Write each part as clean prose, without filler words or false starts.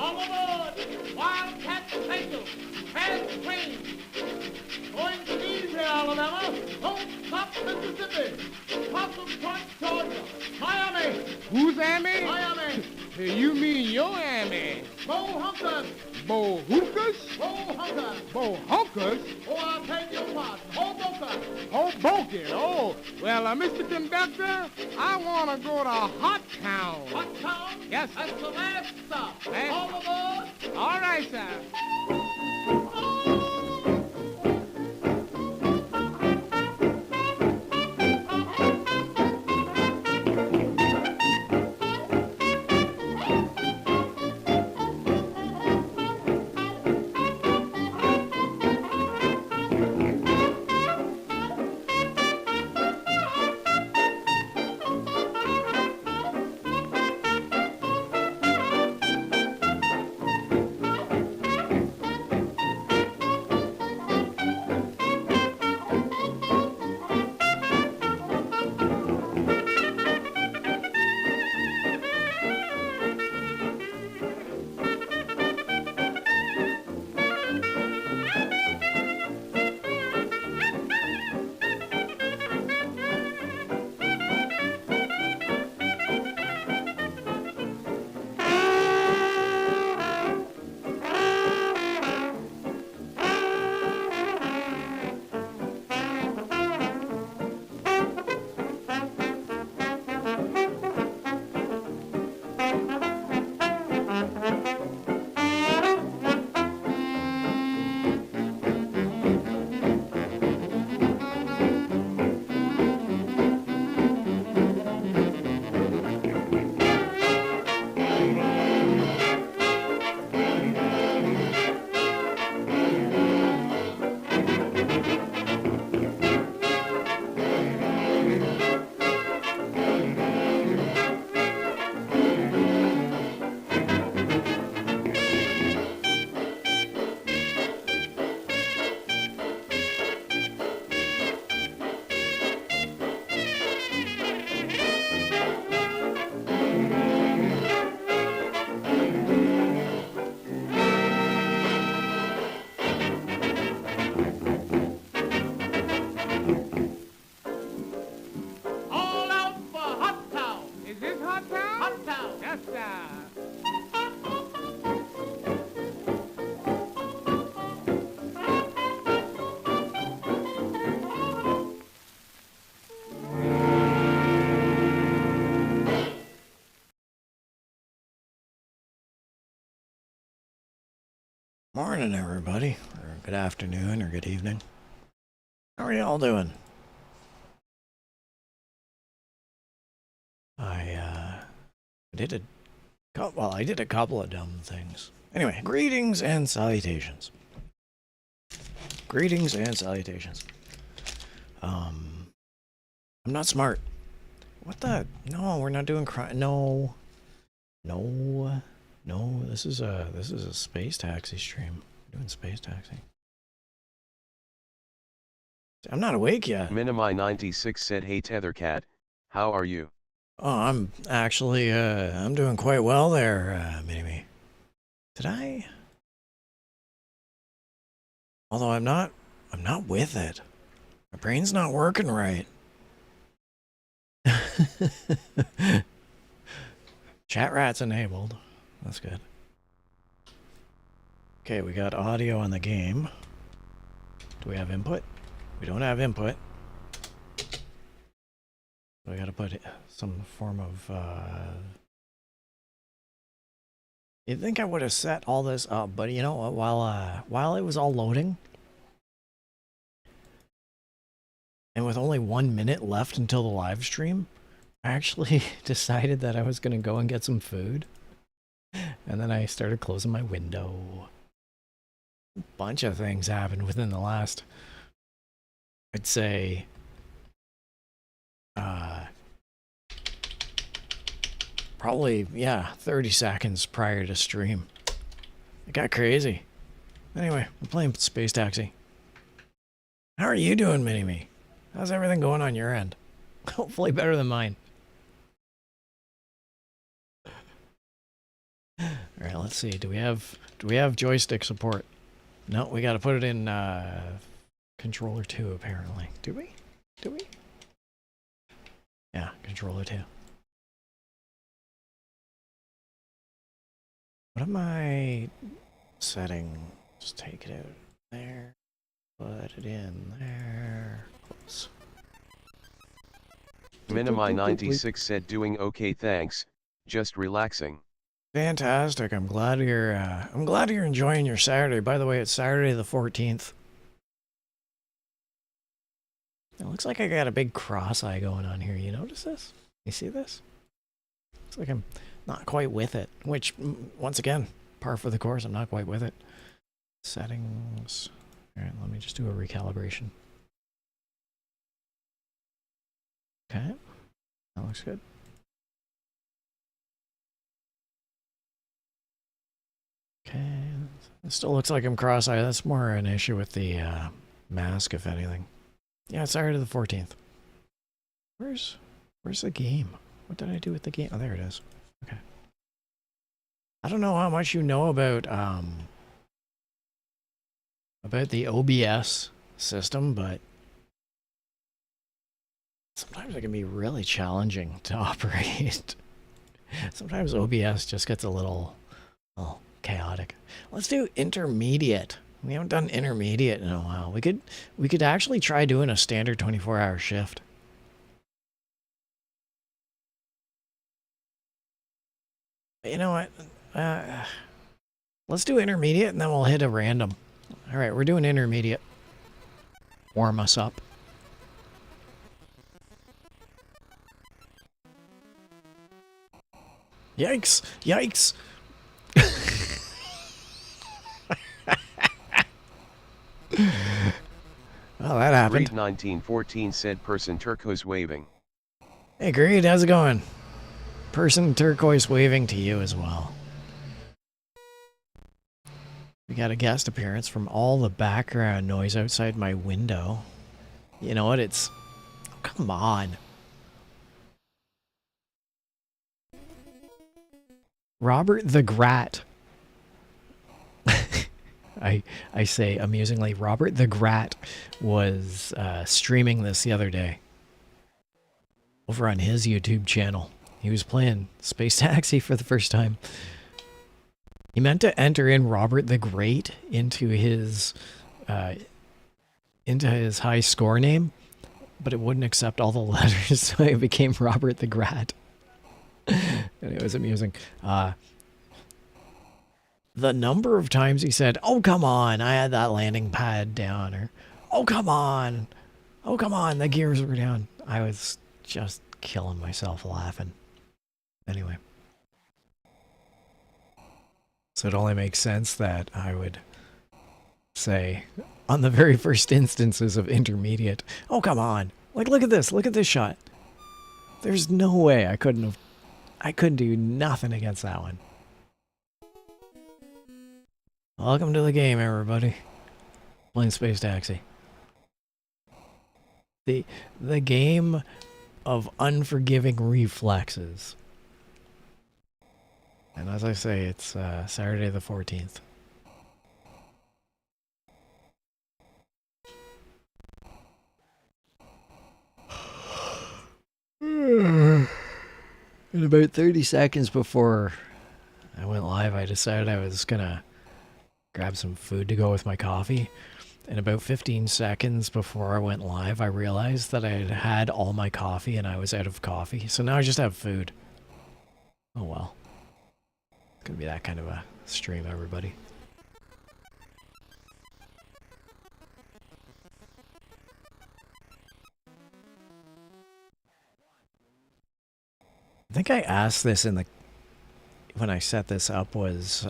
All aboard! Wildcat Special! Fast train! Going to easy, Alabama! Don't stop, Mississippi! Possum Point, Georgia! Miami! Who's Amy? Miami! Hey, you mean your Amy? Bo Hunkers! Bo Hookers? Bo Hunkers! Bo Hunkers? Oh, I beg your pardon. Hoboken! Hoboken. Oh, well, Mr. Conductor, I want to go to Hot Town. Hot Town? Yes, sir. That's the last stop. Last All aboard! All right, sir. Morning, everybody, or good afternoon, or good evening. How are y'all doing? I did a couple of dumb things. Anyway, greetings and salutations. Greetings and salutations. I'm not smart. What the? No, we're not doing crime. No. No, this is a space taxi stream. We're doing space taxi. I'm not awake yet. Minimi96 said, "Hey Tethercat, how are you?" Oh, I'm actually I'm doing quite well there, Minimi. Did I? Although I'm not with it. My brain's not working right. Chat rat's enabled. That's good. Okay, we got audio on the game. Do we have input? We don't have input. We gotta put some form of, you'd think I would have set all this up, but you know what, while it was all loading, and with only 1 minute left until the live stream, I actually decided that I was gonna go and get some food. And then I started closing my window. A bunch of things happened within the last, I'd say, probably, yeah, 30 seconds prior to stream. It got crazy. Anyway, we're playing Space Taxi. How are you doing, Mini-Me? How's everything going on your end? Hopefully better than mine. All right, let's see. Do we have joystick support? No, we got to put it in controller 2 apparently. Do we? Do we? Yeah, controller 2. What am I setting? Just take it out there. Put it in there. Close. Minimi 96 said doing okay, thanks. Just relaxing. Fantastic. I'm glad you're enjoying your Saturday. By the way, it's Saturday the 14th. It looks like I got a big cross eye going on here. You notice this? You see this? Looks like I'm not quite with it, which once again, par for the course, I'm not quite with it. Settings. All right, let me just do a recalibration. Okay. That looks good. Okay. It still looks like I'm cross-eyed. That's more an issue with the mask, if anything. Yeah, it's Saturday the 14th. Where's the game? What did I do with the game? Oh, there it is. Okay. I don't know how much you know about the OBS system, but sometimes it can be really challenging to operate. Sometimes OBS just gets a little chaotic. Let's do intermediate. We haven't done intermediate in a while. We could actually try doing a standard 24-hour shift. You know what? Let's do intermediate and then we'll hit a random. All right, we're doing intermediate. Warm us up. Yikes! Yikes! Well, that happened. Greed 1914 said person turquoise waving. Hey, Greed, how's it going? Person turquoise waving to you as well. We got a guest appearance from all the background noise outside my window. You know what? It's... Oh, come on. Robert the Grat. I say amusingly, Robert the Grat was streaming this the other day over on his YouTube channel. He was playing Space Taxi for the first time. He meant to enter in Robert the Great into his high score name, but it wouldn't accept all the letters, so it became Robert the Grat. And it was amusing. The number of times he said, "Oh, come on, I had that landing pad down," or "Oh, come on, the gears were down." I was just killing myself laughing. Anyway. So it only makes sense that I would say, on the very first instances of intermediate, "Oh, come on. Like, look at this shot." There's no way I couldn't do nothing against that one. Welcome to the game, everybody. Playing Space Taxi. The game of unforgiving reflexes. And as I say, it's Saturday the 14th. And about 30 seconds before I went live, I decided I was gonna grab some food to go with my coffee. And about 15 seconds before I went live, I realized that I had had all my coffee and I was out of coffee. So now I just have food. Oh well. It's gonna be that kind of a stream, everybody. I think I asked this when I set this up was,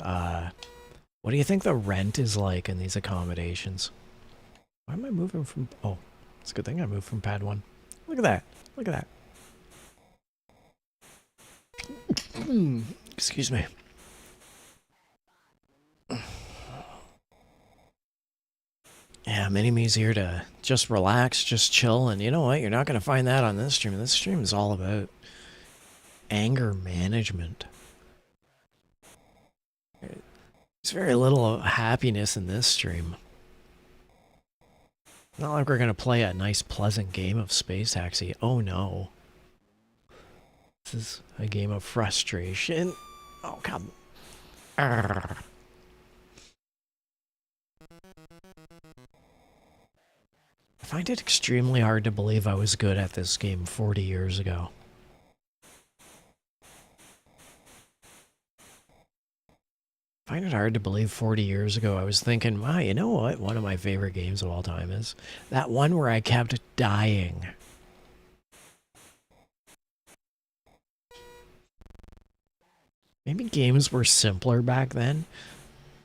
what do you think the rent is like in these accommodations? Why am I moving from... Oh, it's a good thing I moved from pad 1. Look at that. Look at that. Excuse me. Yeah, Mini-Me's here to just relax, just chill, and you know what? You're not going to find that on this stream. This stream is all about anger management. There's very little happiness in this stream. Not like we're gonna play a nice, pleasant game of Space Taxi. Oh no. This is a game of frustration. Oh, come. Arrgh. I find it extremely hard to believe I was good at this game 40 years ago. I find it hard to believe 40 years ago I was thinking, wow, you know what? One of my favorite games of all time is that one where I kept dying. Maybe games were simpler back then,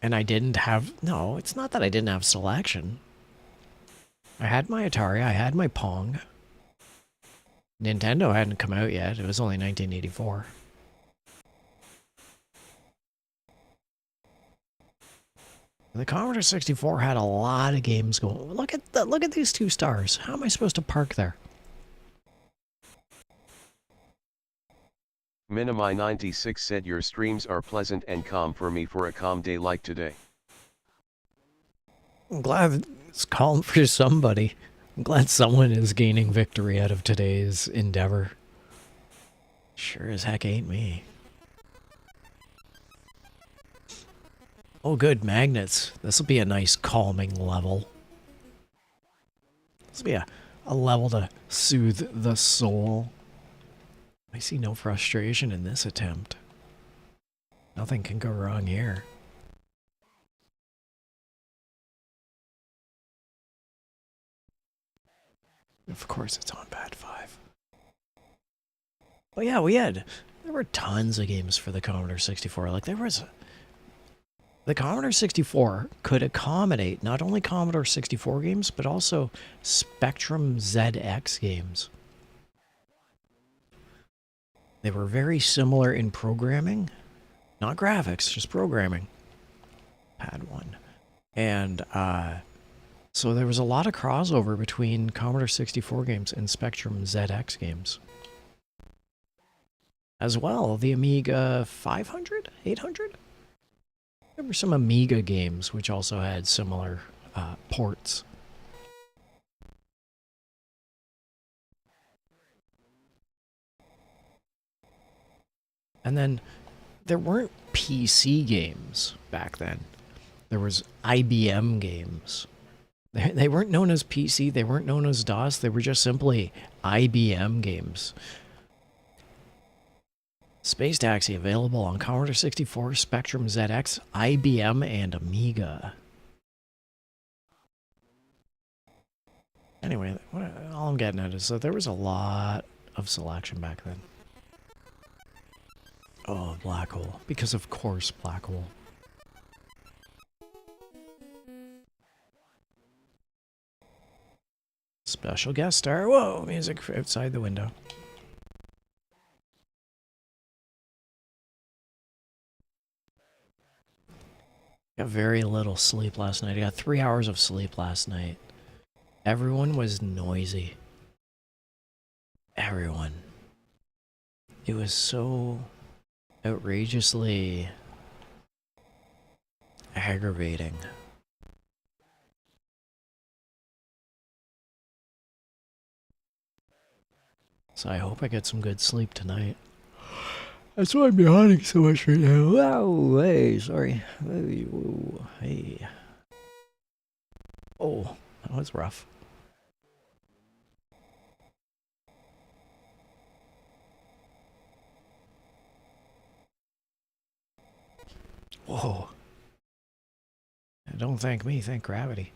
and I didn't have... No, it's not that I didn't have selection. I had my Atari, I had my Pong. Nintendo hadn't come out yet, it was only 1984. The Commodore 64 had a lot of games going. Look at these 2 stars. How am I supposed to park there? Minimi96 said your streams are pleasant and calm for me for a calm day like today. I'm glad it's calm for somebody. I'm glad someone is gaining victory out of today's endeavor. Sure as heck ain't me. Oh good, magnets. This'll be a nice calming level. This'll be a level to soothe the soul. I see no frustration in this attempt. Nothing can go wrong here. Of course it's on pad 5. But yeah, there were tons of games for the Commodore 64. Like the Commodore 64 could accommodate not only Commodore 64 games, but also Spectrum ZX games. They were very similar in programming. Not graphics, just programming. Pad 1. And, so there was a lot of crossover between Commodore 64 games and Spectrum ZX games. As well, the Amiga 500? 800? There were some Amiga games which also had similar ports. And then there weren't PC games back then. There was IBM games. They weren't known as PC, they weren't known as DOS, they were just simply IBM games. Space Taxi available on Commodore 64, Spectrum ZX, IBM, and Amiga. Anyway, all I'm getting at is that there was a lot of selection back then. Oh, Black Hole. Because of course, Black Hole. Special guest star. Whoa, music outside the window. Got very little sleep last night. I got 3 hours of sleep last night. Everyone was noisy. Everyone. It was so outrageously aggravating. So I hope I get some good sleep tonight. That's why I'm yawning so much right now. Wow, hey, sorry. Hey. Oh, that was rough. Whoa. Don't thank me, thank gravity.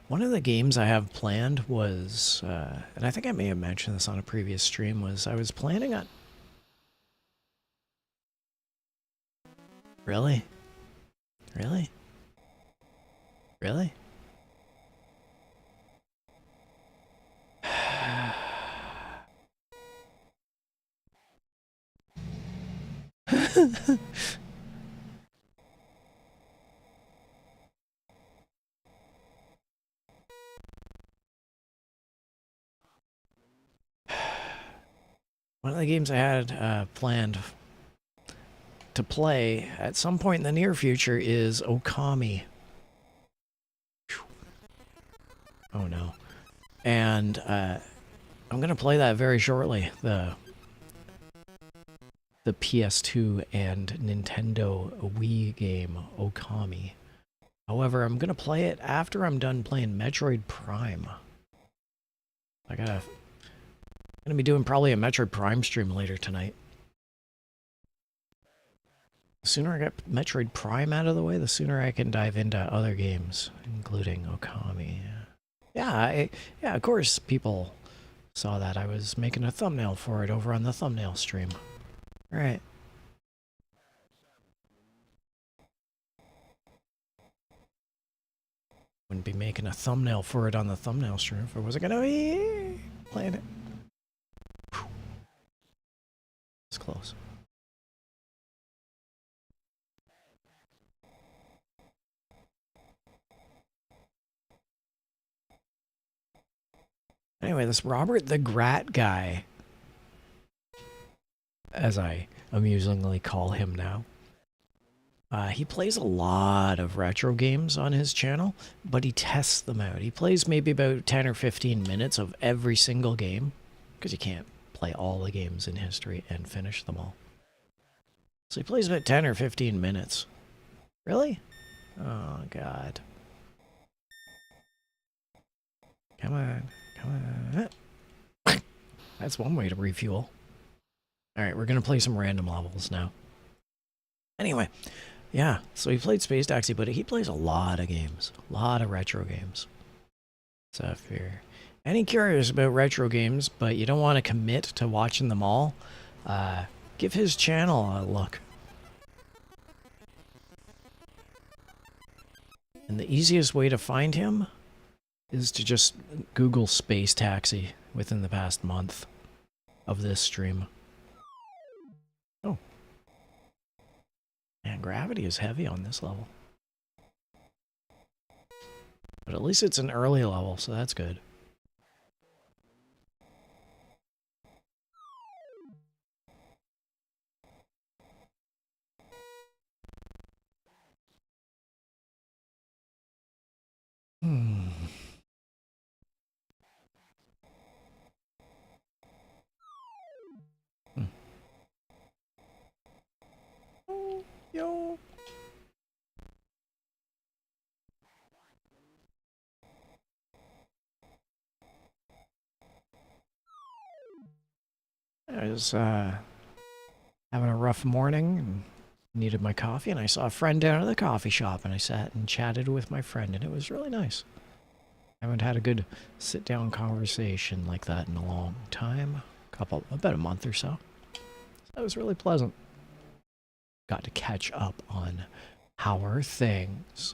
One of the games I have planned was, and I think I may have mentioned this on a previous stream, was I was planning on... Really? Really? Really? One of the games I had planned to play at some point in the near future is Okami. Oh no. And I'm going to play that very shortly. The PS2 and Nintendo Wii game Okami. However, I'm going to play it after I'm done playing Metroid Prime. I'm going to be doing probably a Metroid Prime stream later tonight. The sooner I get Metroid Prime out of the way, the sooner I can dive into other games, including Okami. Yeah, of course people saw that. I was making a thumbnail for it over on the thumbnail stream. Alright. Wouldn't be making a thumbnail for it on the thumbnail stream if I wasn't gonna be playing it. Whew. It's close. Anyway, this Robert the Grat guy, as I amusingly call him now, he plays a lot of retro games on his channel, but he tests them out. He plays maybe about 10 or 15 minutes of every single game, because you can't play all the games in history and finish them all. So he plays about 10 or 15 minutes. Really? Oh, God. Come on. Come on. That's one way to refuel. Alright, we're going to play some random levels now. Anyway, yeah, so he played Space Taxi, but he plays a lot of games. A lot of retro games. So if you're any curious about retro games, but you don't want to commit to watching them all, give his channel a look. And the easiest way to find him is to just Google Space Taxi within the past month of this stream. Oh. Man, gravity is heavy on this level. But at least it's an early level, so that's good. Yo. I was having a rough morning and needed my coffee, and I saw a friend down at the coffee shop, and I sat and chatted with my friend, and it was really nice. I haven't had a good sit-down conversation like that in a long time. About a month or so. That was really pleasant. Got to catch up on how are things.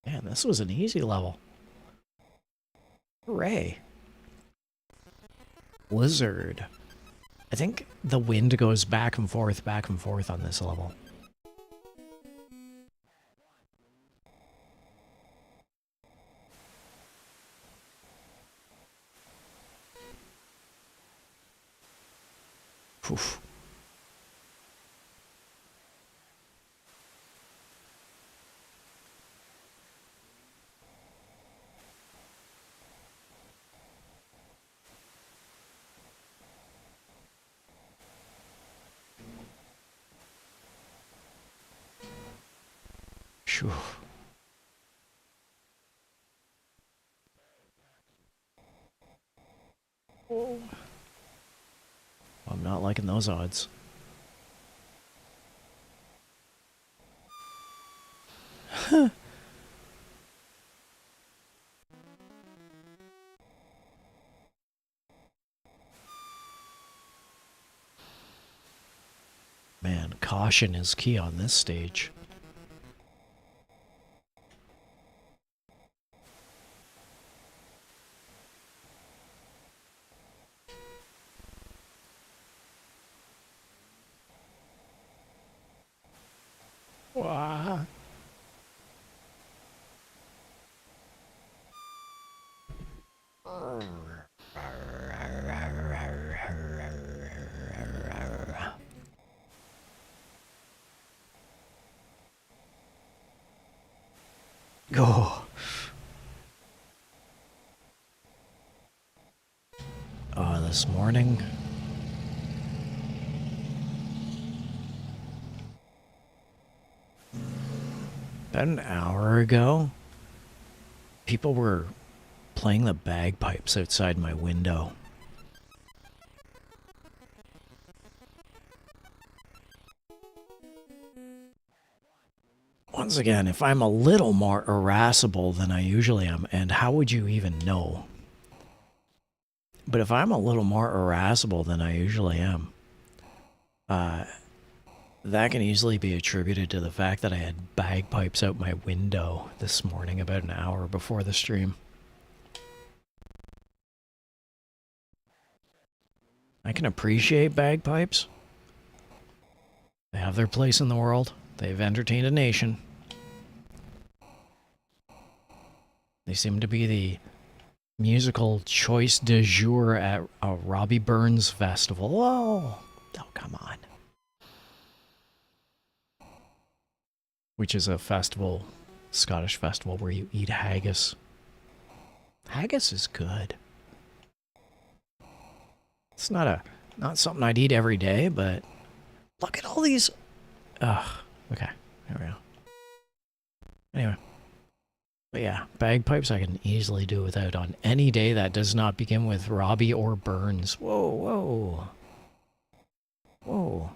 Man, this was an easy level. Hooray. Blizzard. I think the wind goes back and forth on this level. Oof. Phew. Oh. I'm not liking those odds. Huh. Man, caution is key on this stage. Wow. Oh. This morning. About an hour ago, people were playing the bagpipes outside my window. Once again, if I'm a little more irascible than I usually am, and how would you even know? But if I'm a little more irascible than I usually am, that can easily be attributed to the fact that I had bagpipes out my window this morning about an hour before the stream. I can appreciate bagpipes. They have their place in the world. They've entertained a nation. They seem to be the musical choice du jour at a Robbie Burns festival. Whoa! Oh, come on. Which is a festival, Scottish festival, where you eat haggis. Haggis is good. It's not something I'd eat every day, but look at all these. Ugh. Okay. There we go. Anyway. But yeah, bagpipes I can easily do without on any day that does not begin with Robbie or Burns. Whoa, whoa. Whoa.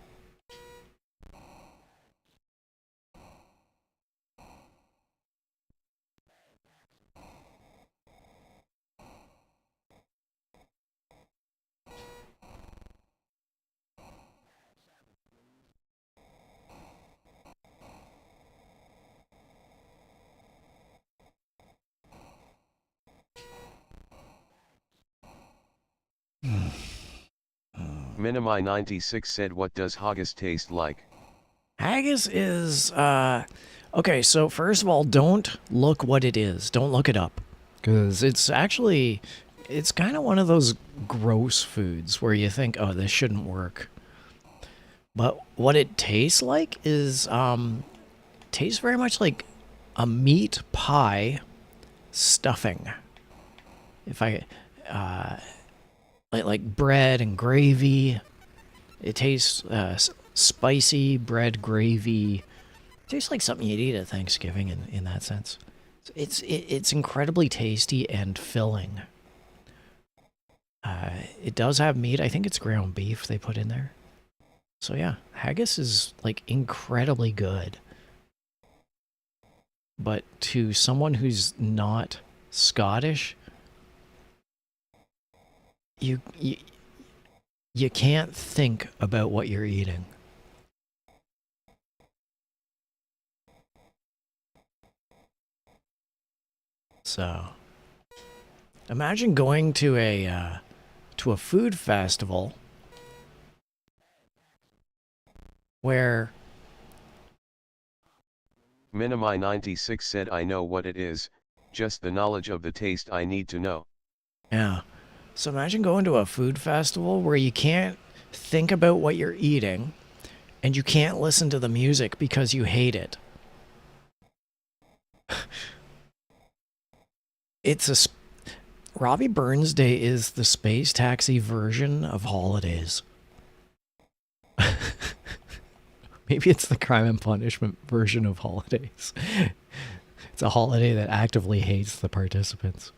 Minimi96 said, what does haggis taste like? Haggis is, okay, so first of all, don't look what it is. Don't look it up. Because it's actually, it's kind of one of those gross foods where you think, oh, this shouldn't work. But what it tastes like is, tastes very much like a meat pie stuffing. If I, like bread and gravy. It tastes spicy bread gravy. It tastes like something you'd eat at Thanksgiving in that sense. It's incredibly tasty and filling. It does have meat. I think it's ground beef they put in there. So yeah, haggis is like incredibly good. But to someone who's not Scottish, you can't think about what you're eating. So, imagine going to a food festival where Minimi96 said, I know what it is, just the knowledge of the taste I need to know. Yeah. So imagine going to a food festival where you can't think about what you're eating and you can't listen to the music because you hate it. Robbie Burns Day is the space taxi version of holidays. Maybe it's the crime and punishment version of holidays. It's a holiday that actively hates the participants.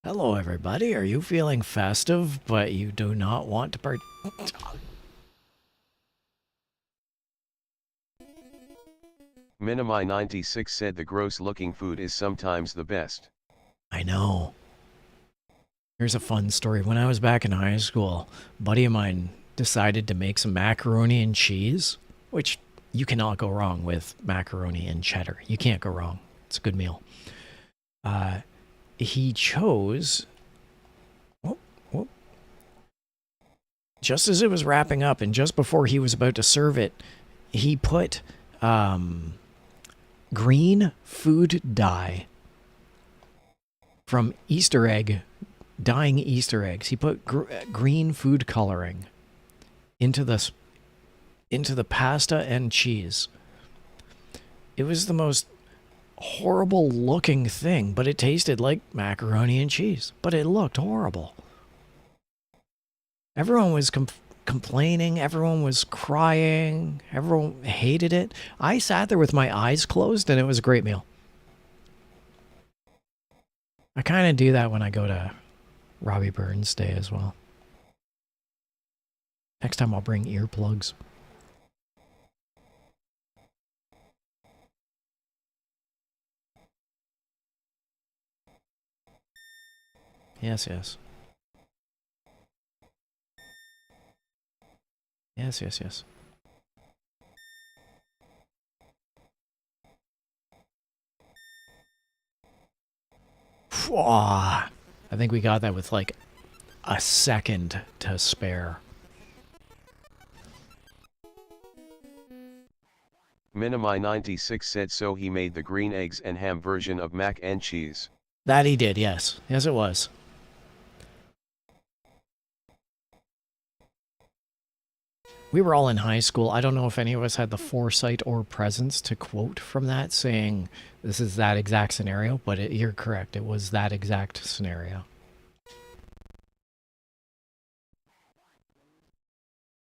Hello, everybody. Are you feeling festive, but you do not want to Minimi96 said the gross-looking food is sometimes the best. I know. Here's a fun story. When I was back in high school, a buddy of mine decided to make some macaroni and cheese, which you cannot go wrong with macaroni and cheddar. You can't go wrong. It's a good meal. He chose, just as it was wrapping up and just before he was about to serve it, he put green food dye from Easter egg, dyeing Easter eggs. He put green food coloring into the pasta and cheese. It was the most horrible looking thing, but it tasted like macaroni and cheese, but it looked horrible. Everyone was complaining, everyone was crying, everyone hated it. I sat there with my eyes closed and it was a great meal. I kind of do that when I go to Robbie Burns Day as well. Next time I'll bring earplugs. Yes, yes. Yes, yes, yes. I think we got that with like a second to spare. Minimi96 said so he made the green eggs and ham version of mac and cheese. That he did, yes. Yes, it was. We were all in high school. I don't know if any of us had the foresight or presence to quote from that saying this is that exact scenario, but you're correct. It was that exact scenario.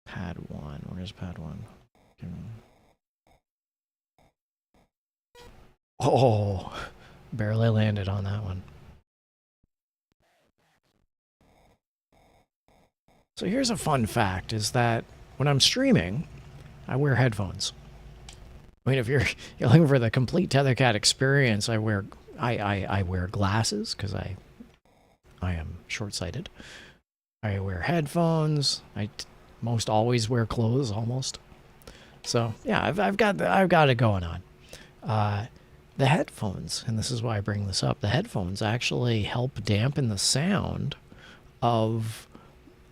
Pad 1. Where's pad 1? Oh, barely landed on that one. So here's a fun fact, is that when I'm streaming, I wear headphones. I mean, if you're looking for the complete Tethercat experience, I wear glasses because I am short-sighted. I wear headphones. I most always wear clothes, almost. So yeah, I've got it going on. The headphones, and this is why I bring this up. The headphones actually help dampen the sound of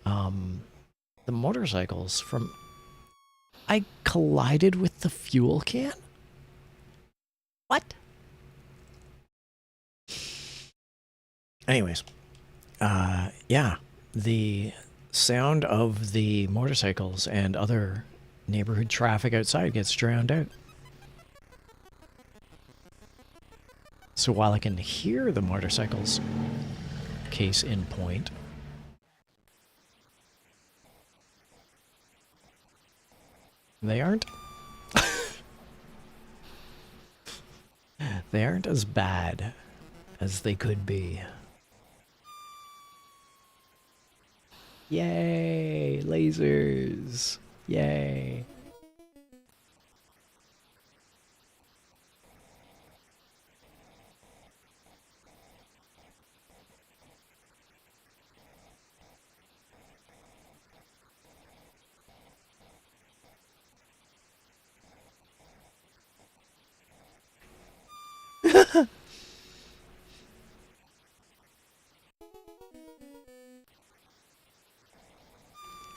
the motorcycles from... I collided with the fuel can? What? Anyways, yeah, the sound of the motorcycles and other neighborhood traffic outside gets drowned out. So while I can hear the motorcycles, case in point, they aren't as bad as they could be. Yay, lasers. Yay.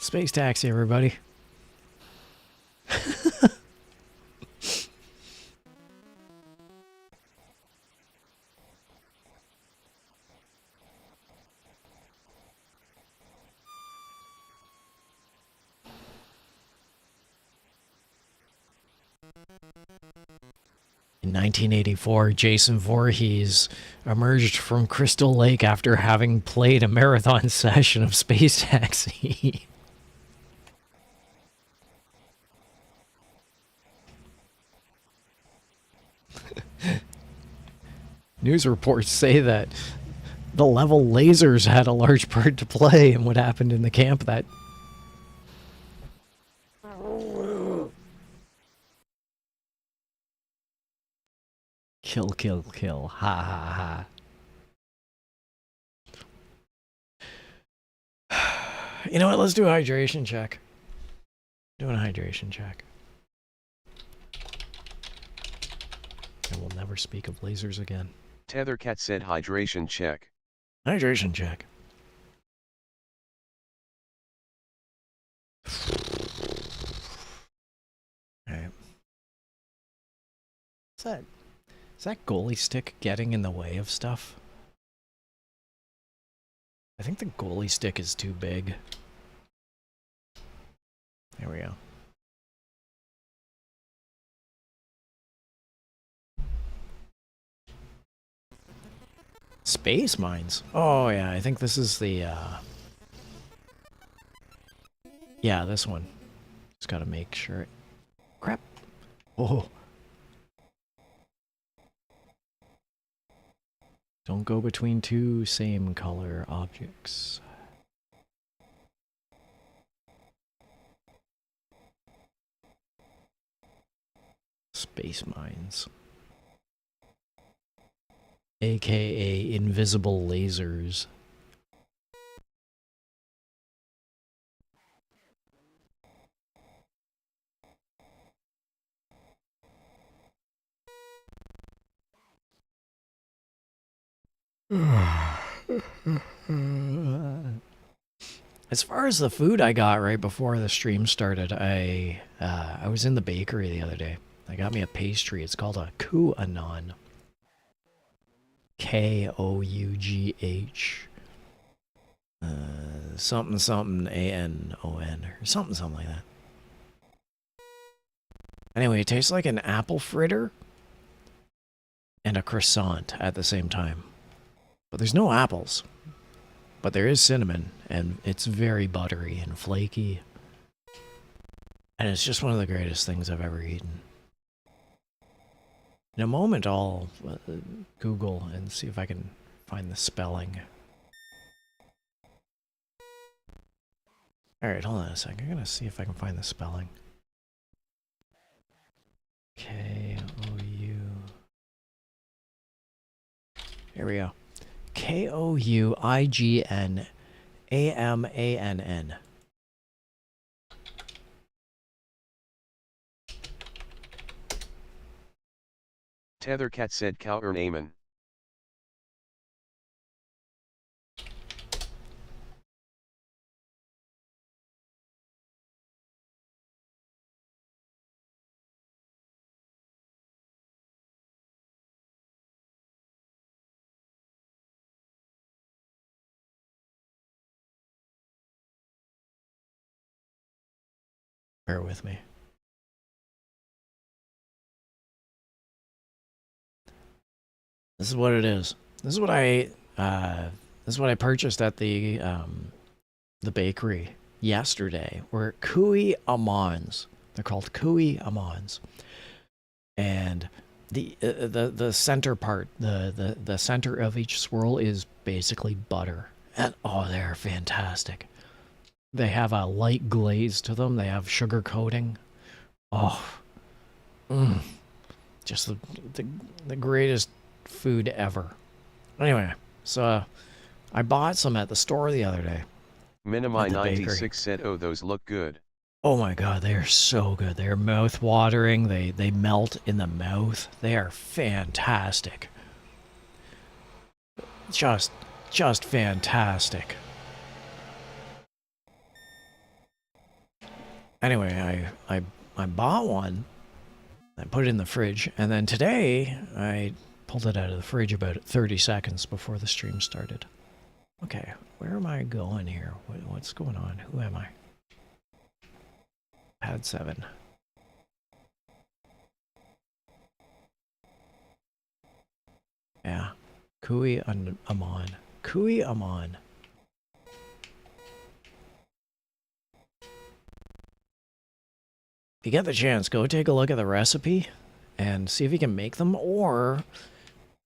Space taxi, everybody. In 1984, Jason Voorhees emerged from Crystal Lake after having played a marathon session of Space Taxi. News reports say that the level lasers had a large part to play in what happened in the camp that... Kill, kill, kill. Ha ha ha. You know what? Let's do a hydration check. Doing a hydration check. And we'll never speak of lasers again. Tethercat said hydration check. Hydration check. Alright. Is that goalie stick getting in the way of stuff? I think the goalie stick is too big. Space mines. Oh yeah, I think this is the yeah, this one. Just gotta make sure. Crap. Oh. Don't go between two same color objects. Space mines. AKA invisible lasers. As far as the food I got right before the stream started, I was in the bakery the other day. I got me a pastry. It's called a Kough. Kough. Something something ANON or something like that. Anyway, it tastes like an apple fritter and a croissant at the same time. But there's no apples. But there is cinnamon, and it's very buttery and flaky. And it's just one of the greatest things I've ever eaten. In a moment, I'll Google and see if I can find the spelling. Alright, hold on a second. I'm gonna see if I can find the spelling. K-O-U... Here we go. KoughnAmann. Tethercat said KoughnAmann. Bear with me. This is what it is. This is what I purchased at the bakery yesterday. Were Koughn's. They're called Koughn's. And the center part, the center of each swirl is basically butter. And oh, they're fantastic. They have a light glaze to them. They have sugar coating. Oh, just the greatest food ever. Anyway, so I bought some at the store the other day. Minimi96 said, "Oh, those look good." Oh my god, they are so good. They're mouth-watering. They melt in the mouth. They are fantastic. Just fantastic. Anyway, I bought one. I put it in the fridge, and then today I pulled it out of the fridge about 30 seconds before the stream started. Okay, where am I going here? What's going on? Who am I? Pad 7. Yeah. KoughnAmann. KoughnAmann. If you get the chance, go take a look at the recipe and see if you can make them, or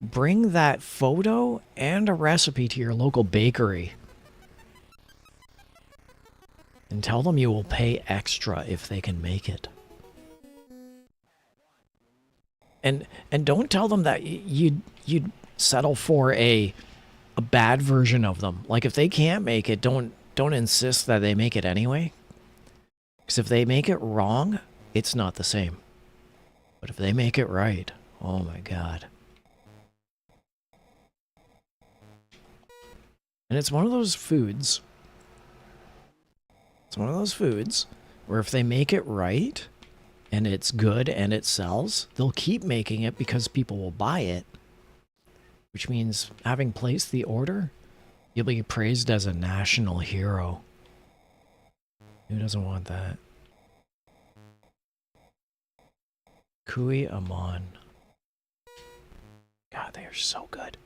bring that photo and a recipe to your local bakery and tell them you will pay extra if they can make it. And don't tell them that you'd settle for a bad version of them. Like, if they can't make it, don't insist that they make it anyway. Because if they make it wrong, it's not the same. But if they make it right, oh my god. And it's one of those foods. It's one of those foods where if they make it right, and it's good and it sells, they'll keep making it because people will buy it. Which means, having placed the order, you'll be praised as a national hero. Who doesn't want that? KoughnAmann. God, they are so good.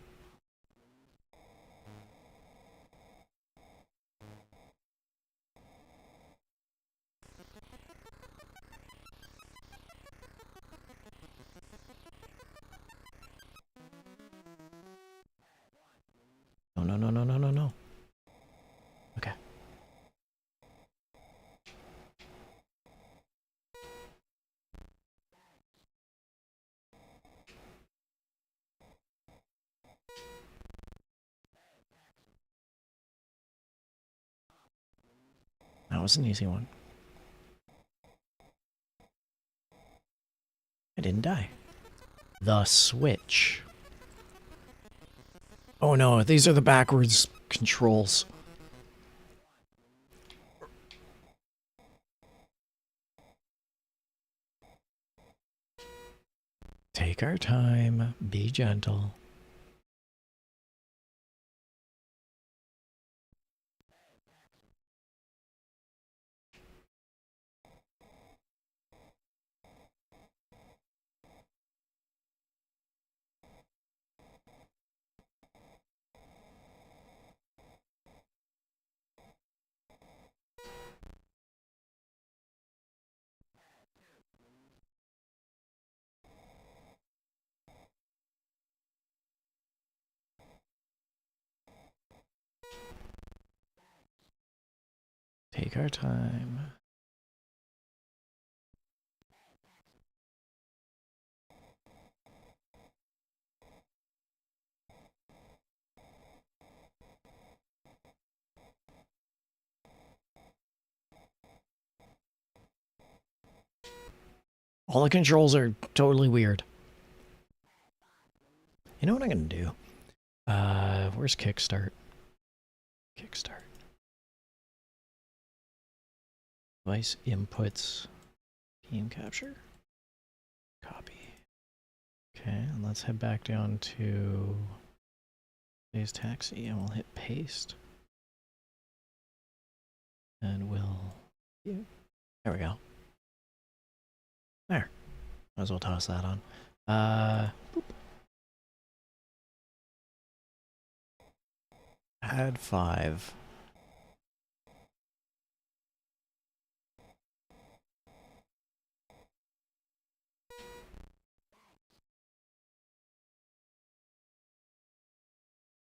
That was an easy one. I didn't die. The switch. Oh no, these are the backwards controls. Take our time, be gentle. Take our time. All the controls are totally weird. You know what I'm gonna do? Where's Kickstart? Kickstart. Device inputs. Team capture. Copy. Okay, and let's head back down to today's taxi and we'll hit paste. And we'll... Yeah. There we go. There. Might as well toss that on. Boop. Add 5.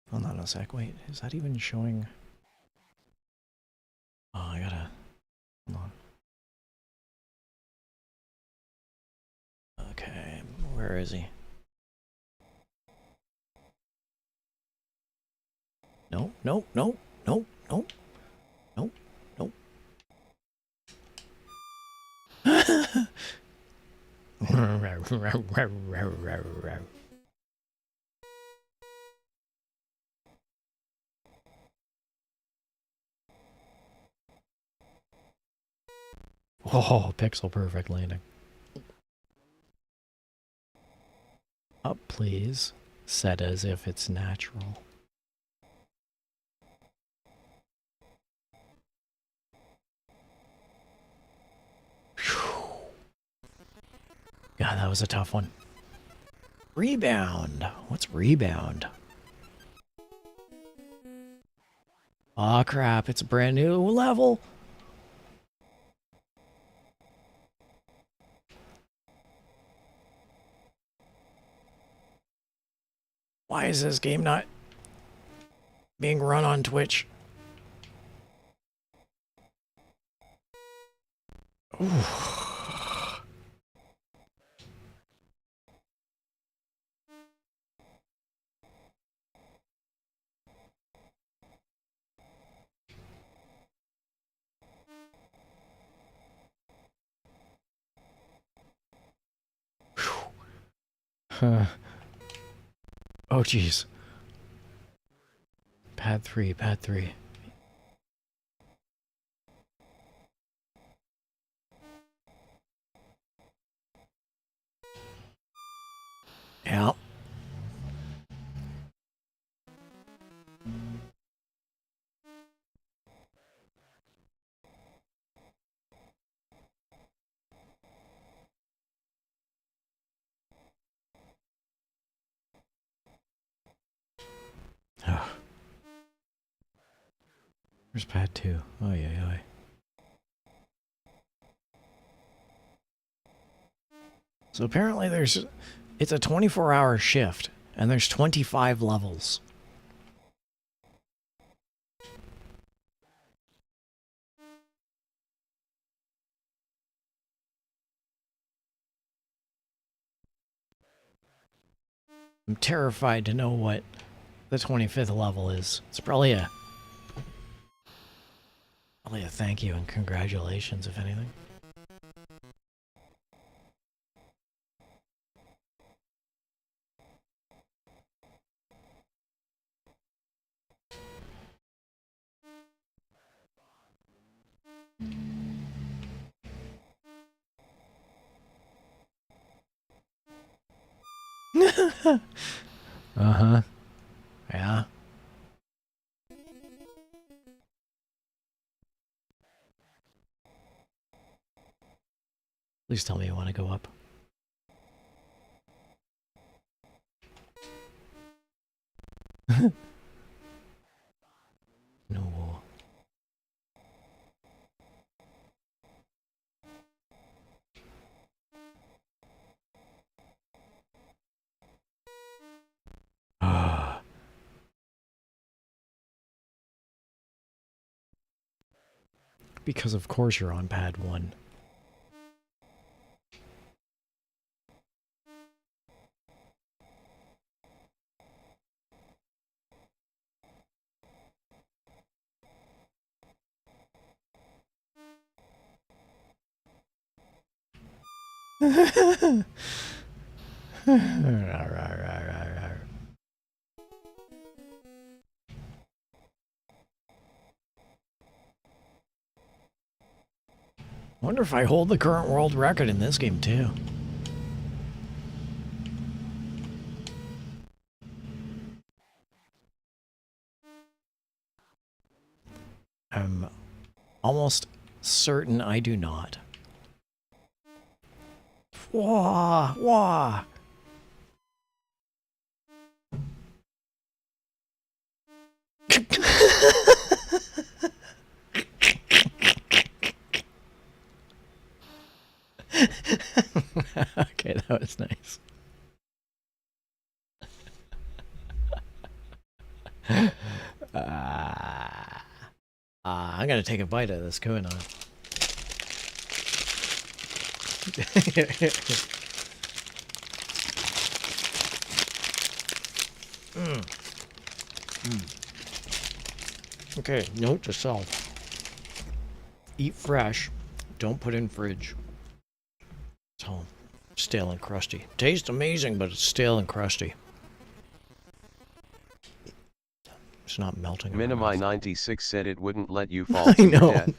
Hold on a sec. Wait, is that even showing? Oh, I gotta... Hold on. Okay, where is he? No, no, no, no, no, no, no. Oh, pixel perfect landing. Up, please. Set as if it's natural. God, that was a tough one. Rebound. What's rebound? Aw, crap. It's a brand new level. Why is this game not being run on Twitch? Ooh. Oh, jeez. Pad 3, pad 3. Yeah. Oh. Where's pad 2? Oh, yeah. So apparently it's a 24-hour shift, and there's 25 levels. I'm terrified to know what the 25th level is. It's probably a Only a thank you and congratulations, if anything. Uh-huh. Yeah. Please tell me you want to go up. No. Ah. Because of course you're on pad 1. Wonder if I hold the current world record in this game too. I'm almost certain I do not. Wah, wah. Okay, that was nice. I'm gonna take a bite of this kuna. Okay, note to self. Eat fresh. Don't put in fridge. So, stale and crusty. Tastes amazing, but it's stale and crusty. It's not melting. Minimi96 said it wouldn't let you fall I to your know. death.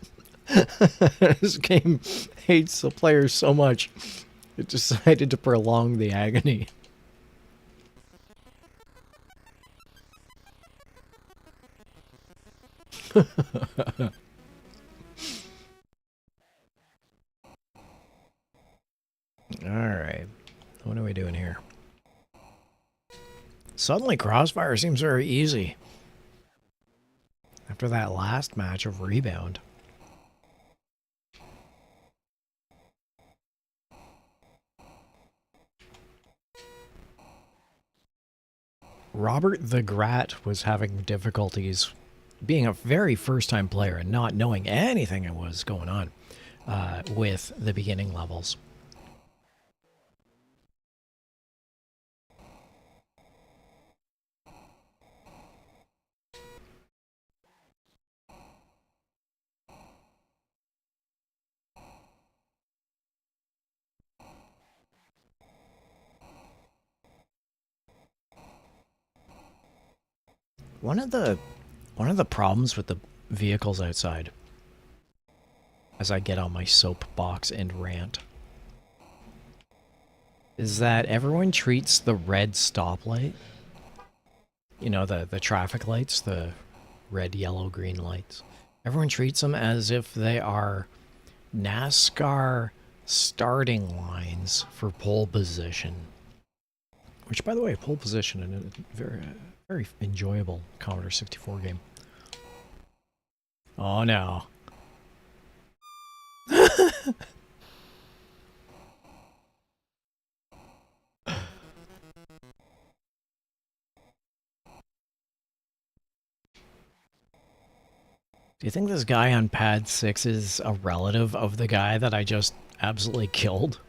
This game hates the players so much, it decided to prolong the agony. Alright. What are we doing here? Suddenly Crossfire seems very easy. After that last match of Rebound. Robert the Grat was having difficulties being a very first-time player and not knowing anything that was going on with the beginning levels. One of the problems with the vehicles outside, as I get on my soapbox and rant, is that everyone treats the red stoplight, you know, the traffic lights, the red, yellow, green lights, everyone treats them as if they are NASCAR starting lines for pole position. Which, by the way, pole position in a very enjoyable Commodore 64 game. Oh no. Do you think this guy on pad 6 is a relative of the guy that I just absolutely killed?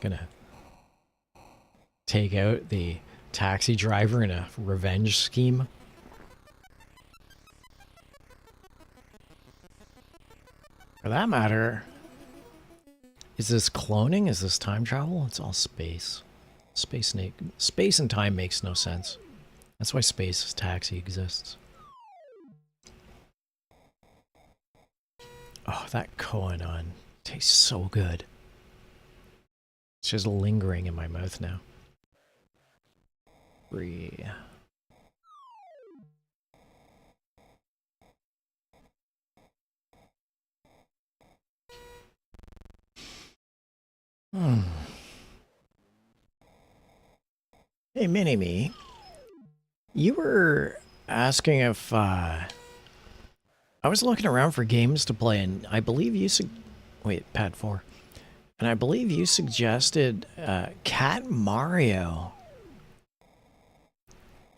Gonna take out the taxi driver in a revenge scheme. For that matter, is this cloning? Is this time travel? It's all space. Space and time makes no sense. That's why Space Taxi exists. Oh, that koanon tastes so good. It's just lingering in my mouth now. Free. Hey, Mini-Me. You were asking if, I was looking around for games to play, and I believe you wait, Pad 4. And I believe you suggested, Cat Mario.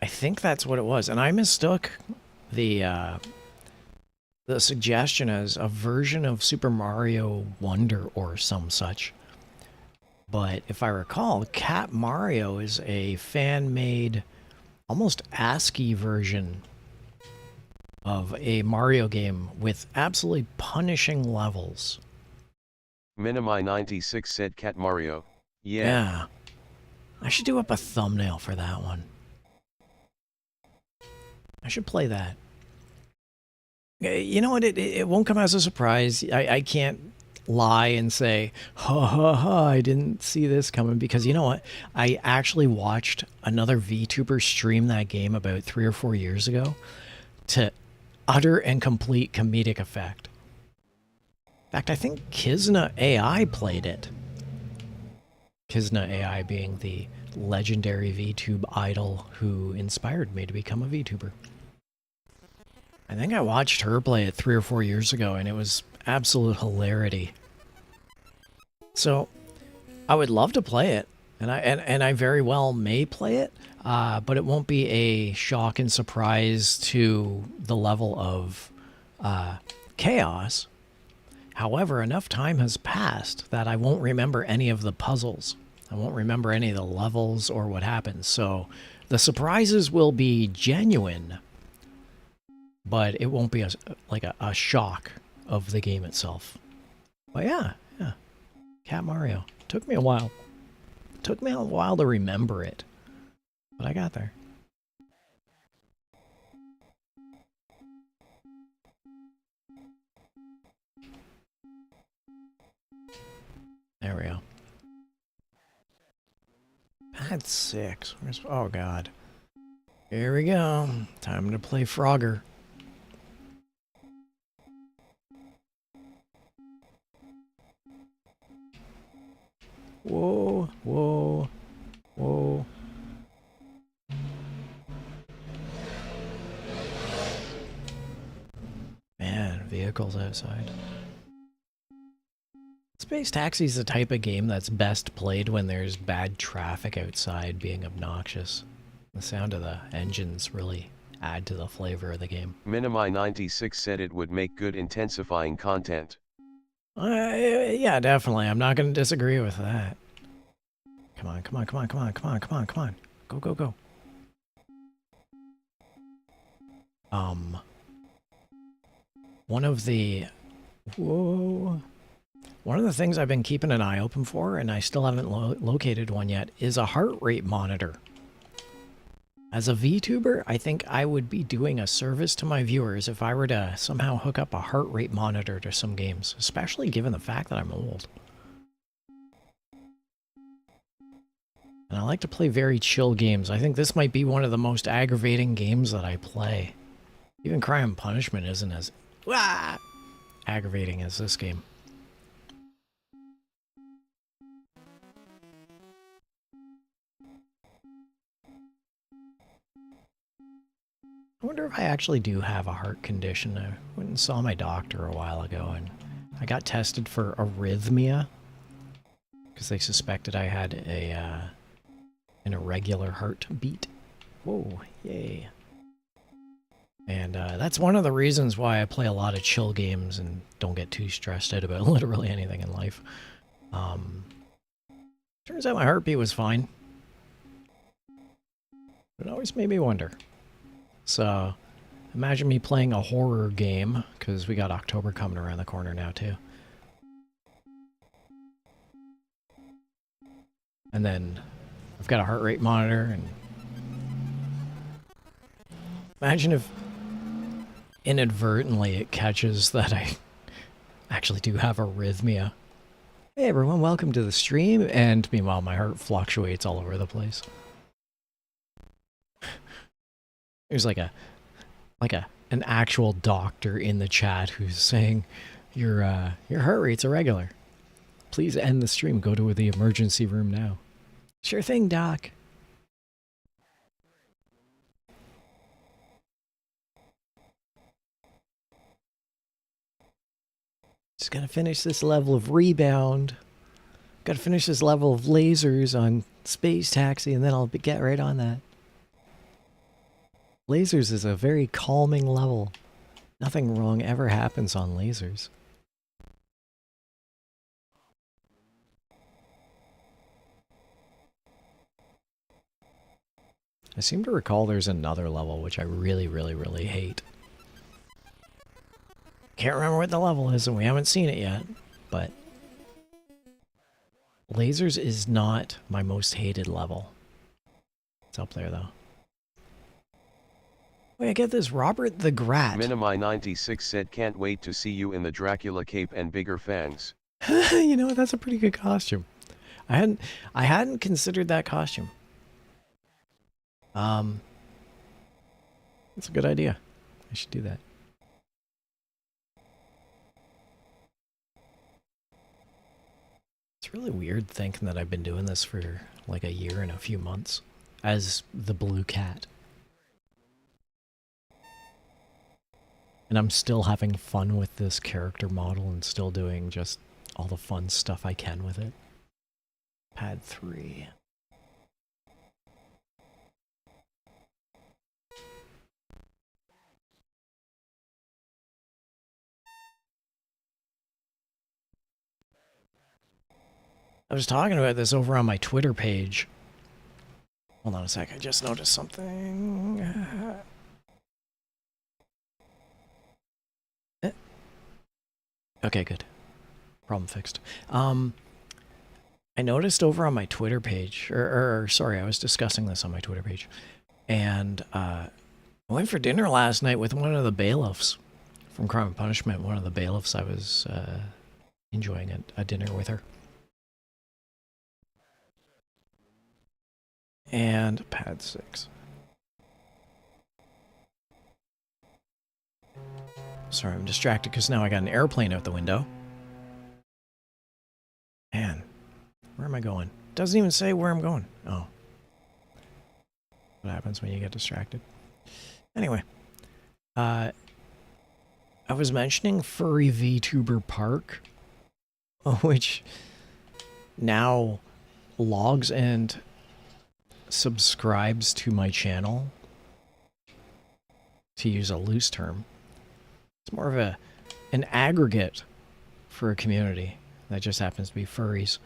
I think that's what it was, and I mistook the suggestion as a version of Super Mario Wonder or some such. But if I recall, Cat Mario is a fan-made, almost ASCII version of a Mario game with absolutely punishing levels. Minimi96 said Cat Mario. Yeah. I should do up a thumbnail for that one. I should play that. You know what? It won't come as a surprise. I can't lie and say, ha ha ha, I didn't see this coming, because you know what? I actually watched another VTuber stream that game about 3 or 4 years ago to utter and complete comedic effect. In fact, I think Kizna AI played it. Kizna AI being the legendary VTube idol who inspired me to become a VTuber. I think I watched her play it 3 or 4 years ago, and it was absolute hilarity. So, I would love to play it, and I very well may play it, but it won't be a shock and surprise to the level of chaos. However, enough time has passed that I won't remember any of the puzzles. I won't remember any of the levels or what happens. So the surprises will be genuine, but it won't be like a shock of the game itself. But yeah. Cat Mario. Took me a while. Took me a while to remember it, but I got there. There we go. Pad 6. Oh god. Here we go. Time to play Frogger. Whoa, whoa, whoa. Man, vehicles outside. Space Taxi is the type of game that's best played when there's bad traffic outside being obnoxious. The sound of the engines really add to the flavor of the game. Minimi96 said it would make good intensifying content. Yeah, definitely. I'm not going to disagree with that. Come on, come on, come on, come on, come on, come on, come on. Go, go, go. One of the... Whoa. One of the things I've been keeping an eye open for, and I still haven't located one yet, is a heart rate monitor. As a VTuber, I think I would be doing a service to my viewers if I were to somehow hook up a heart rate monitor to some games, especially given the fact that I'm old. And I like to play very chill games. I think this might be one of the most aggravating games that I play. Even Crime and Punishment isn't as aggravating as this game. I wonder if I actually do have a heart condition. I went and saw my doctor a while ago, and I got tested for arrhythmia because they suspected I had an irregular heartbeat. Whoa, yay. And that's one of the reasons why I play a lot of chill games and don't get too stressed out about literally anything in life. Turns out my heartbeat was fine. It always made me wonder. So, Imagine me playing a horror game, because we got October coming around the corner now, too. And then I've got a heart rate monitor, and imagine if inadvertently it catches that I actually do have arrhythmia. Hey everyone, welcome to the stream, and meanwhile my heart fluctuates all over the place. There's like an actual doctor in the chat who's saying your heart rate's irregular. Please end the stream. Go to the emergency room now. Sure thing, doc. Just gotta finish this level of rebound. Gotta finish this level of lasers on Space Taxi, and then I'll get right on that. Lasers is a very calming level. Nothing wrong ever happens on lasers. I seem to recall there's another level which I really, really, really hate. Can't remember what the level is, and we haven't seen it yet, but lasers is not my most hated level. It's up there, though. Wait, I get this. Robert the Grat. Minimi96 said, can't wait to see you in the Dracula cape and bigger fangs. You know what? That's a pretty good costume. I hadn't considered that costume. That's a good idea. I should do that. It's really weird thinking that I've been doing this for like a year and a few months as the blue cat. And I'm still having fun with this character model and still doing just all the fun stuff I can with it. Pad 3. I was talking about this over on my Twitter page. Hold on a sec, I just noticed something. Okay, good. Problem fixed. I noticed over on my Twitter page, or sorry, I was discussing this on my Twitter page, and I went for dinner last night with one of the bailiffs from Crime and Punishment. One of the bailiffs, I was enjoying a dinner with her. And pad 6. Sorry, I'm distracted because now I got an airplane out the window. Man, where am I going? Doesn't even say where I'm going. Oh. What happens when you get distracted? Anyway. I was mentioning Furry VTuber Park, which now logs and subscribes to my channel, to use a loose term. It's more of an aggregate for a community that just happens to be furries.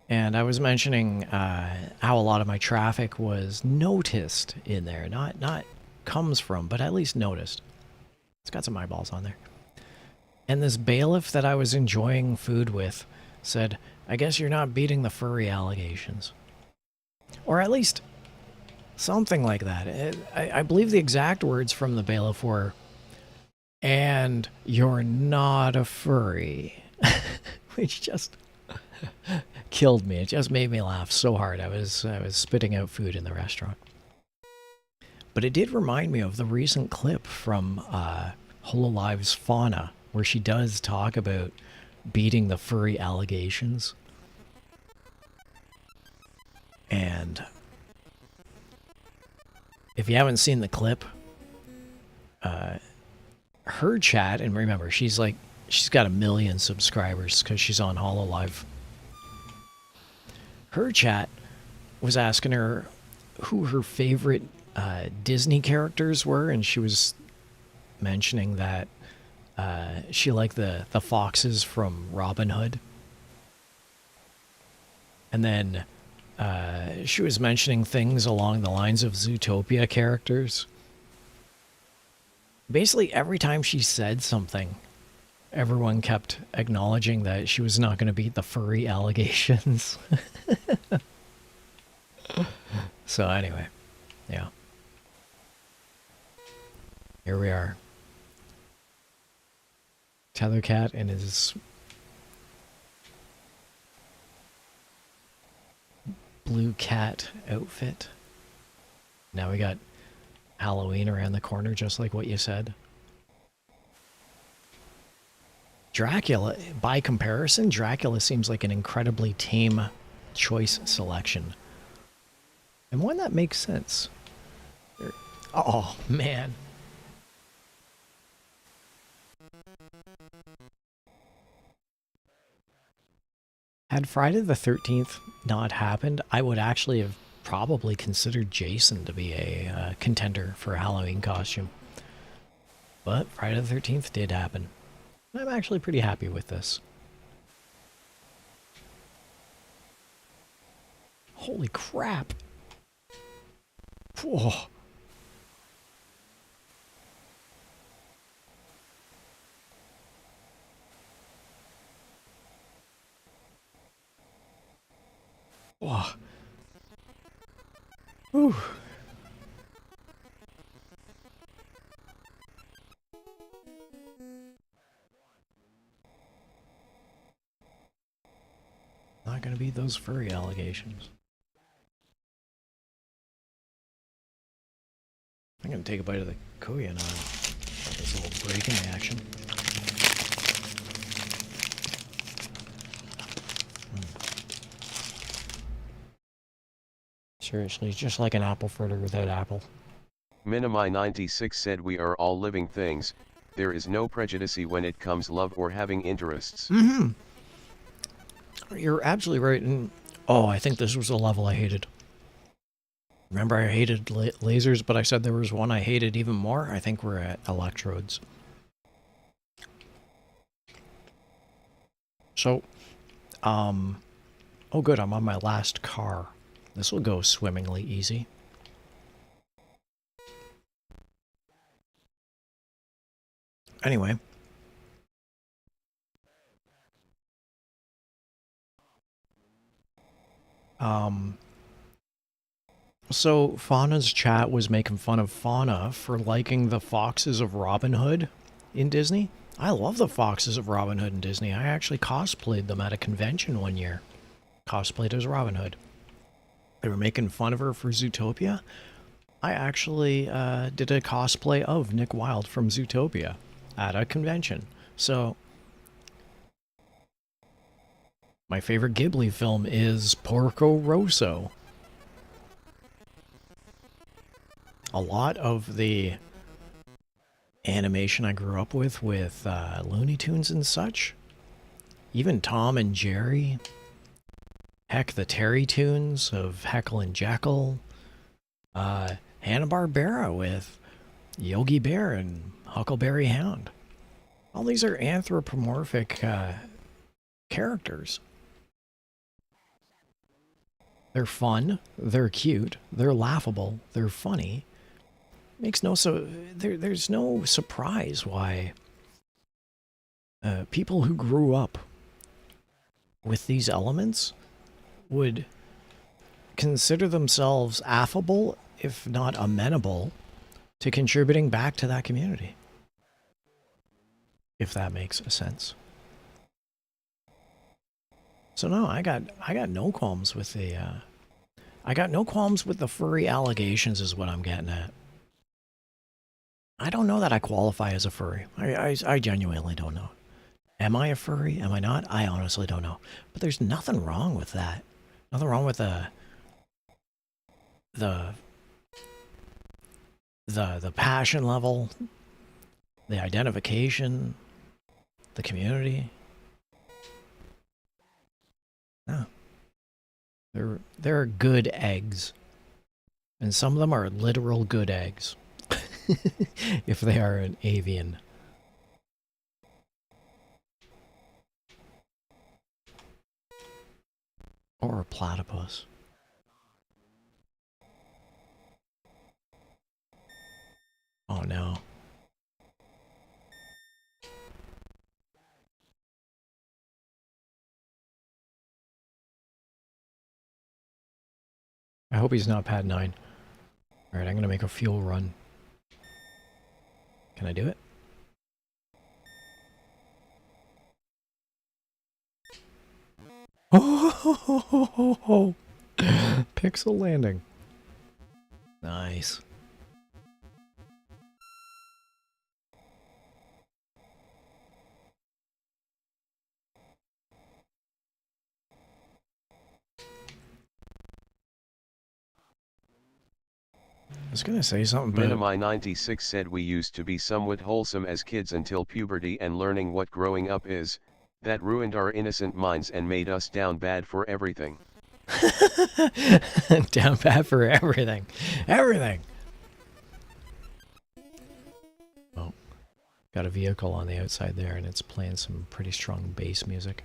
And I was mentioning how a lot of my traffic was noticed in there, not comes from, but at least noticed. It's got some eyeballs on there. And this bailiff that I was enjoying food with said, I guess you're not beating the furry allegations. Or at least something like that. I believe the exact words from the bailiff were, and you're not a furry. Which just killed me. It just made me laugh so hard. I was spitting out food in the restaurant. But it did remind me of the recent clip from Hololive's Fauna, where she does talk about beating the furry allegations. And if you haven't seen the clip, her chat, and remember, she's got 1 million subscribers because she's on Hololive. Her chat was asking her who her favorite Disney characters were, and she was mentioning that she liked the foxes from Robin Hood. And then she was mentioning things along the lines of Zootopia characters. Basically, every time she said something, everyone kept acknowledging that she was not going to beat the furry allegations. So anyway, yeah. Here we are. Tethercat in his blue cat outfit. Now we got Halloween around the corner, just like what you said. Dracula, by comparison, Dracula seems like an incredibly tame choice selection. And one that makes sense. Oh, man. Had Friday the 13th not happened, I would actually have probably considered Jason to be a contender for a Halloween costume. But Friday the 13th did happen. I'm actually pretty happy with this. Holy crap. Whoa. Whoa. Whew. Not gonna beat those furry allegations. I'm gonna take a bite of the Koya now. This little break in the action. Seriously, just like an apple fritter without apple. Minimi96 said we are all living things, there is no prejudice when it comes love or having interests. Mm-hmm. You're absolutely right, and oh, I think this was a level I hated. Remember I hated lasers, but I said there was one I hated even more? I think we're at electrodes. So, oh good, I'm on my last car. This will go swimmingly easy. Anyway. So Fauna's chat was making fun of Fauna for liking the foxes of Robin Hood in Disney. I love the foxes of Robin Hood in Disney. I actually cosplayed them at a convention one year. Cosplayed as Robin Hood. They were making fun of her for Zootopia. I actually did a cosplay of Nick Wilde from Zootopia at a convention. So, my favorite Ghibli film is Porco Rosso. A lot of the animation I grew up with Looney Tunes and such, even Tom and Jerry, heck, the Terry Tunes of Heckle and Jekyll, Hanna-Barbera with Yogi Bear and Huckleberry Hound. All these are anthropomorphic characters. They're fun, they're cute, they're laughable, they're funny. Makes no there's no surprise why people who grew up with these elements would consider themselves affable, if not amenable, to contributing back to that community. If that makes sense. So no, I got no qualms with the I got no qualms with the furry allegations is what I'm getting at. I don't know that I qualify as a furry. I genuinely don't know. Am I a furry? Am I not? I honestly don't know. But there's nothing wrong with that. Nothing wrong with the passion level, the identification, the community. No. They're good eggs. And some of them are literal good eggs. If they are an avian. Or a platypus. Oh no. I hope he's not pad 9. Alright, I'm going to make a fuel run. Can I do it? Oh, pixel landing. Nice. I was gonna say something, but... Minimi96 said we used to be somewhat wholesome as kids until puberty and learning what growing up is. That ruined our innocent minds and made us down bad for everything. Down bad for everything. Everything! Oh. Got a vehicle on the outside there, and it's playing some pretty strong bass music.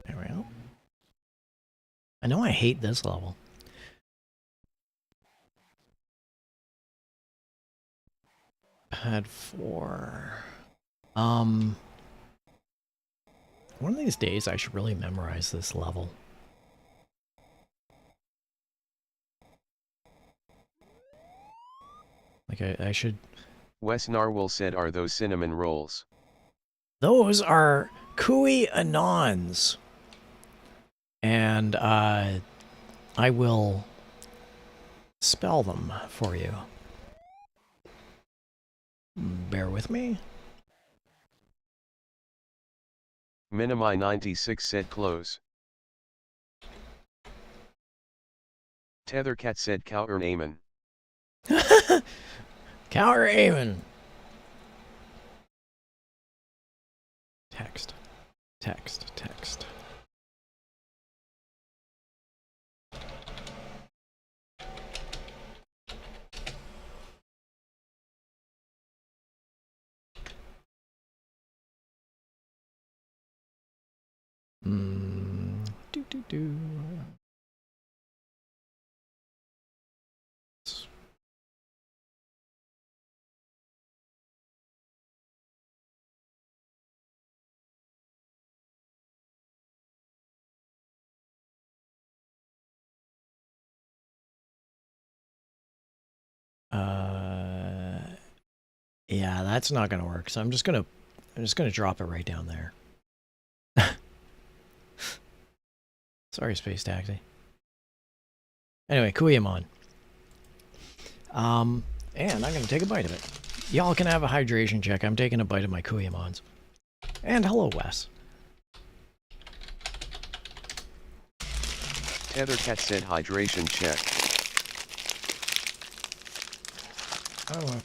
There we go. I know I hate this level. Pad 4. One of these days I should really memorize this level. Like I should... Wes Narwhal said, are those cinnamon rolls? Those are Kui Anons. And I will spell them for you. Bear with me. Minimi96 said close. Tethercat said Cower Amen. Cower Amen. Text. Text. Text. Do. Yeah, that's not gonna work. So I'm just gonna drop it right down there. Sorry, Space Taxi. Anyway, Kuyamon. And I'm gonna take a bite of it. Y'all can have a hydration check. I'm taking a bite of my Kuyamons. And hello, Wes. Tethercat said hydration check. Oh.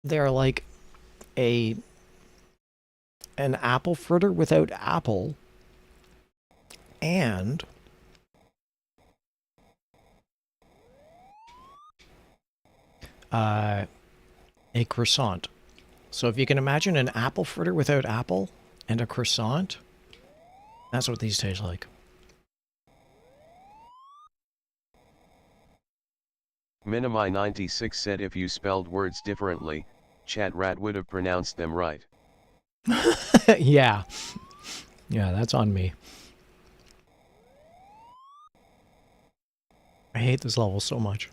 They're like an apple fritter without apple and a croissant. So if you can imagine an apple fritter without apple and a croissant, that's what these taste like. Minimi96 said if you spelled words differently, Chat Rat would have pronounced them right. Yeah. Yeah, that's on me. I hate this level so much.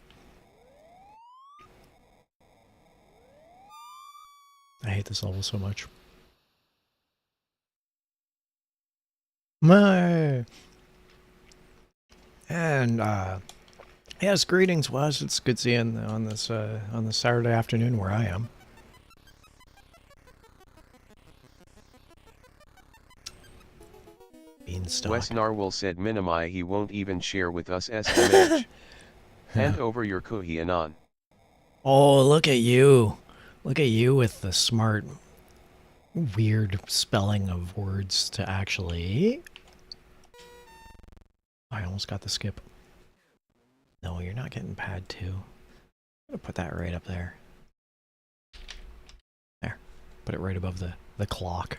I hate this level so much. And yes, greetings, Wes. It's good seeing on this Saturday afternoon where I am. Beanstalk. Wes Narwhal said Minimi he won't even share with us SMH. Hand over your Kuhi Anon. Oh, look at you. Look at you with the smart, weird spelling of words to actually... I almost got the skip. No, you're not getting pad 2. I'm gonna put that right up there. There. Put it right above the clock.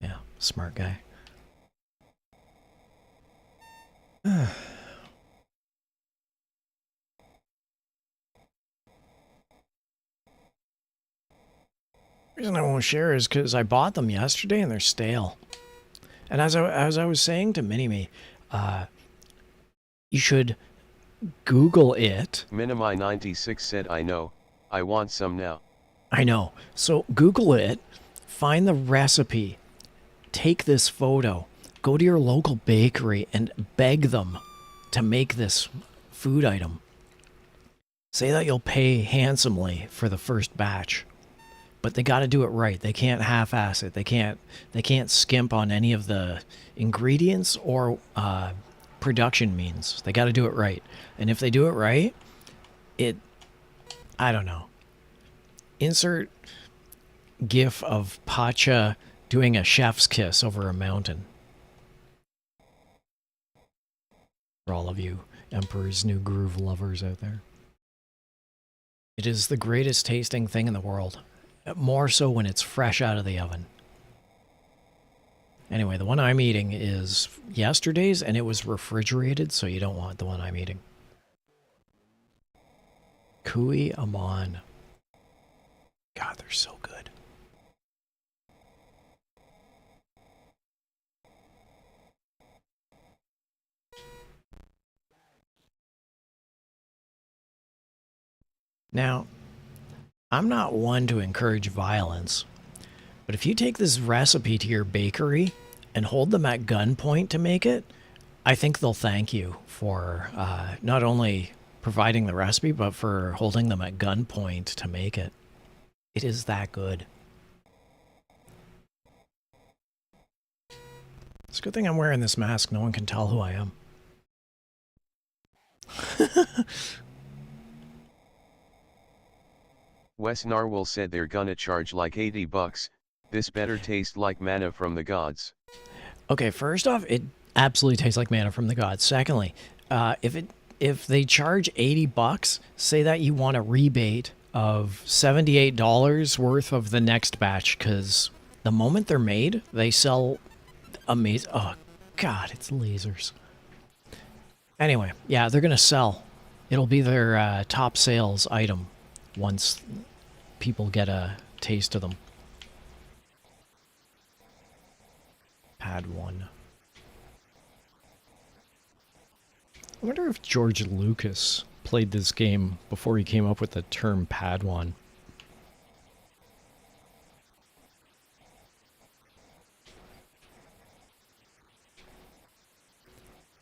Yeah, smart guy. The reason I won't share is because I bought them yesterday and they're stale. And as I was saying to Mini-Me, you should Google it. Minimi96 said, I know, I want some now. I know. So Google it, find the recipe, take this photo, go to your local bakery and beg them to make this food item. Say that you'll pay handsomely for the first batch, but they got to do it right. They can't half-ass it. They can't skimp on any of the ingredients or production means. They got to do it right. And if they do it right, I don't know. Insert gif of Pacha doing a chef's kiss over a mountain. For all of you Emperor's New Groove lovers out there. It is the greatest tasting thing in the world. More so when it's fresh out of the oven. Anyway, the one I'm eating is yesterday's and it was refrigerated, so you don't want the one I'm eating. Kui Amon. God, they're so good. Now, I'm not one to encourage violence, but if you take this recipe to your bakery and hold them at gunpoint to make it, I think they'll thank you for not only providing the recipe, but for holding them at gunpoint to make it. It is that good. It's a good thing I'm wearing this mask. No one can tell who I am. Wes Narwhal said they're gonna charge like $80. This better taste like manna from the gods. Okay, first off, it absolutely tastes like manna from the gods. Secondly, if they charge $80, say that you want a rebate of $78 worth of the next batch, because the moment they're made, they sell amazing. Oh, God, it's lasers. Anyway, yeah, they're going to sell. It'll be their top sales item once people get a taste of them. Pad 1. I wonder if George Lucas played this game before he came up with the term Padawan.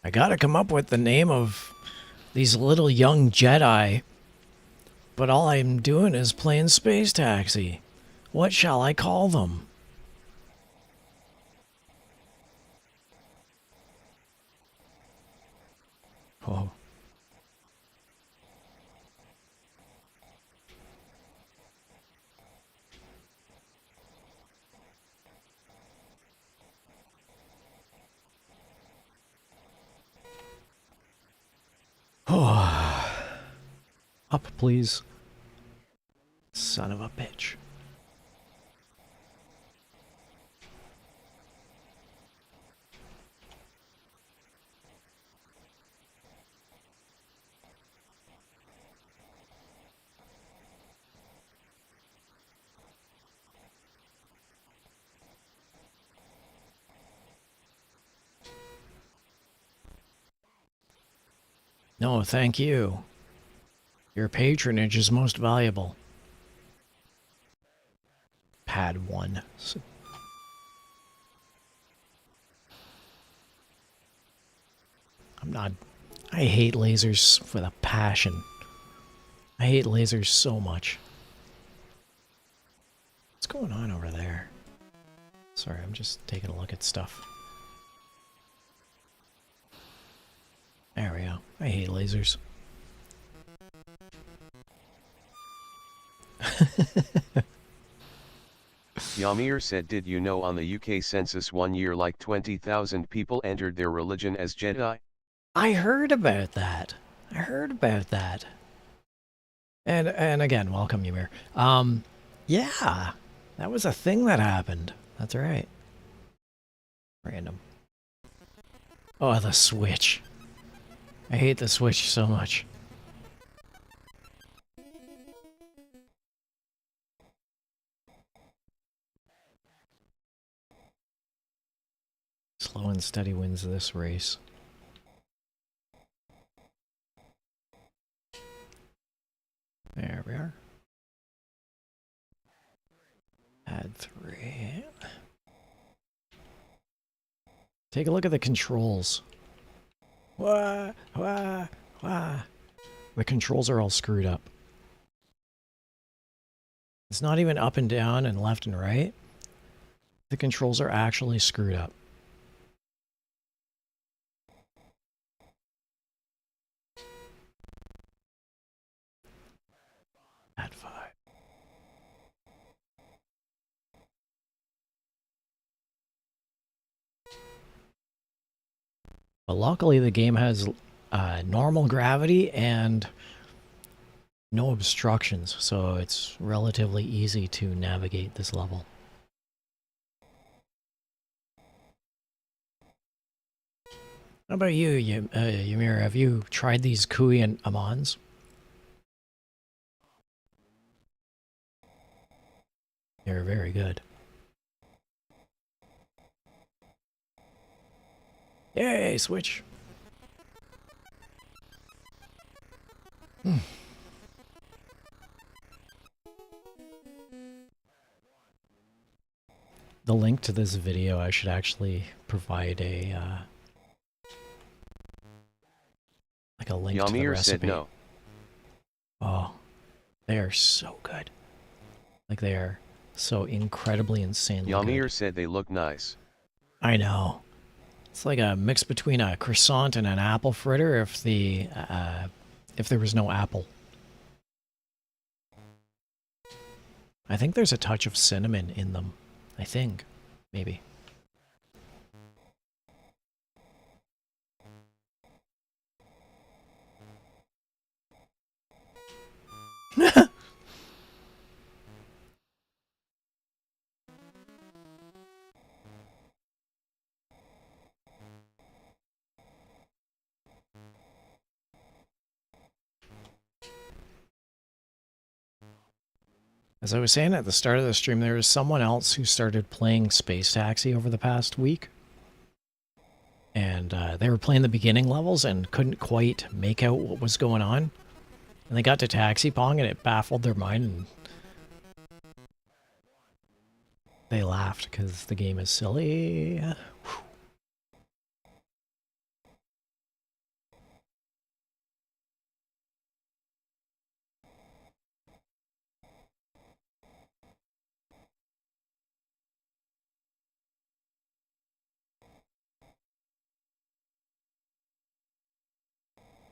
I gotta come up with the name of these little young Jedi, but all I'm doing is playing Space Taxi. What shall I call them? Oh. Oh. Up, please. Son of a bitch. No, thank you. Your patronage is most valuable. Pad 1. I hate lasers with a passion. I hate lasers so much. What's going on over there? Sorry, I'm just taking a look at stuff. There we go. I hate lasers. Yamir said, did you know on the UK census 1 year like 20,000 people entered their religion as Jedi? I heard about that. I heard about that. And again, welcome, Ymir. Yeah, that was a thing that happened. That's right. Random. Oh, the Switch. I hate the Switch so much. Slow and steady wins this race. There we are. Add 3. Take a look at the controls. Wah, wah, wah. The controls are all screwed up. It's not even up and down and left and right. The controls are actually screwed up. Add 5. But luckily the game has normal gravity and no obstructions, so it's relatively easy to navigate this level. How about you, Ymir? Have you tried these Kui and Amans? They're very good. Yay, switch! The link to this video, I should actually provide a like a link to the recipe. Said no. Oh, they are so good. Like they are so incredibly insanely Ymir good. said they look nice. I know. It's like a mix between a croissant and an apple fritter if there was no apple. I think there's a touch of cinnamon in them. I think. Maybe. As I was saying at the start of the stream, there was someone else who started playing Space Taxi over the past week. And they were playing the beginning levels and couldn't quite make out what was going on. And they got to Taxi Pong and it baffled their mind and they laughed because the game is silly. Whew.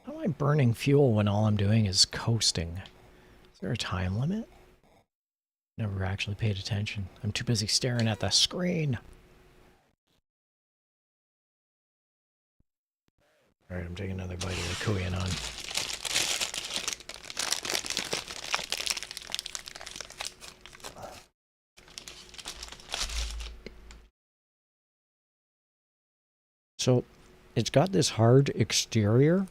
How am I burning fuel when all I'm doing is coasting? Is there a time limit? Never actually paid attention. I'm too busy staring at the screen. Alright, I'm taking another bite of the Korean on. So, it's got this hard exterior.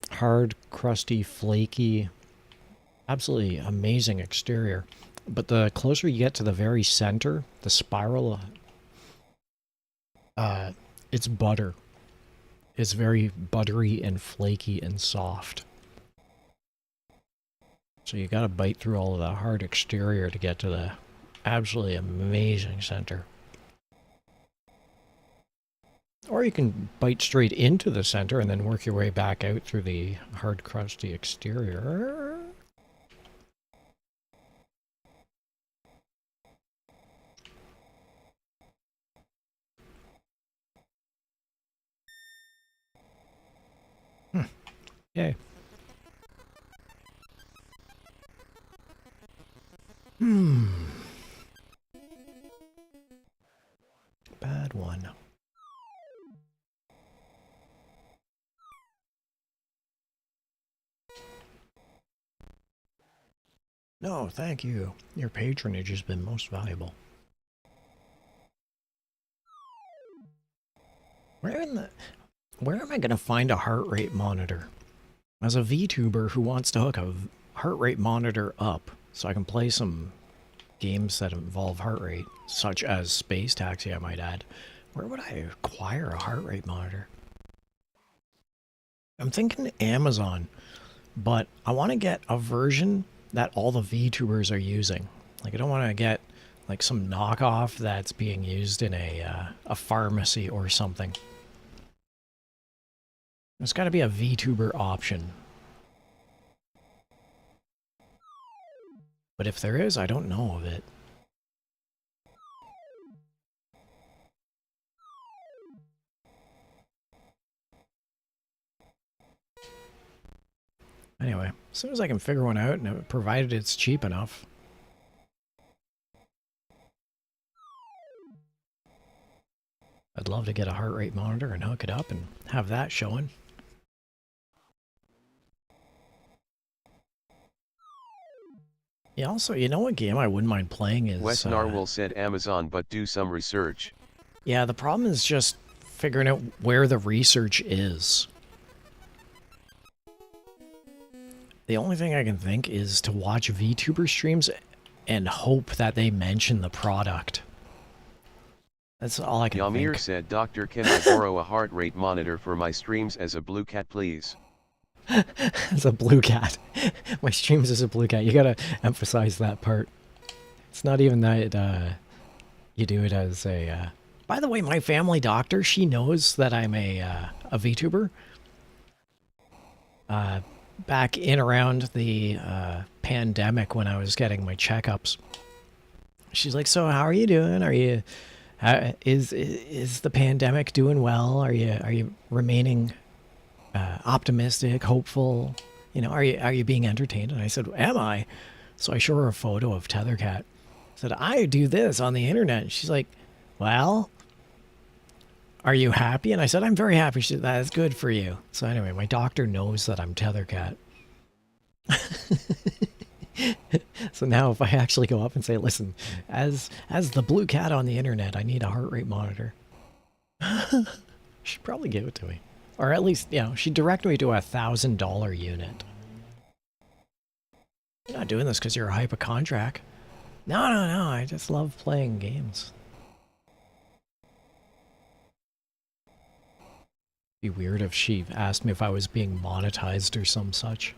Hard, crusty, flaky, absolutely amazing exterior. But the closer you get to the very center, the spiral, it's butter. It's very buttery and flaky and soft. So you gotta bite through all of the hard exterior to get to the absolutely amazing center. Or you can bite straight into the center and then work your way back out through the hard, crusty exterior. Yay. Bad one. No, thank you. Your patronage has been most valuable. Where am I going to find a heart rate monitor? As a VTuber who wants to hook a heart rate monitor up so I can play some games that involve heart rate, such as Space Taxi, I might add, Where would I acquire a heart rate monitor? I'm thinking Amazon, but I want to get a version that all the VTubers are using. Like, I don't want to get like some knockoff that's being used in a pharmacy or something. There's got to be a VTuber option. But if there is, I don't know of it. Anyway, as soon as I can figure one out, and provided it's cheap enough. I'd love to get a heart rate monitor and hook it up and have that showing. Yeah, also, you know what game I wouldn't mind playing is... Wes Narwhal said Amazon, but do some research. Yeah, the problem is just figuring out where the research is. The only thing I can think is to watch VTuber streams and hope that they mention the product. That's all I can Yamir think. said, Doctor, can I borrow a heart rate monitor for my streams as a blue cat, please? As a blue cat. My streams as a blue cat. You gotta emphasize that part. It's not even that you do it as a... By the way, my family doctor, she knows that I'm a VTuber. Back in around the pandemic when I was getting my checkups. She's like, so how are you doing? Are you... is the pandemic doing well? Are you remaining optimistic, hopeful? You know, are you being entertained? And I said, am I? So I show her a photo of Tethercat. I said, I do this on the internet. And she's like, well, are you happy? And I said, I'm very happy. She said, that's good for you. So anyway, my doctor knows that I'm Tethercat. So now if I actually go up and say, listen, as the blue cat on the internet, I need a heart rate monitor. She'd probably give it to me. Or at least, you know, she'd direct me to a $1,000 unit. You're not doing this because you're a hypochondriac. No, I just love playing games. Be weird if she asked me if I was being monetized or some such.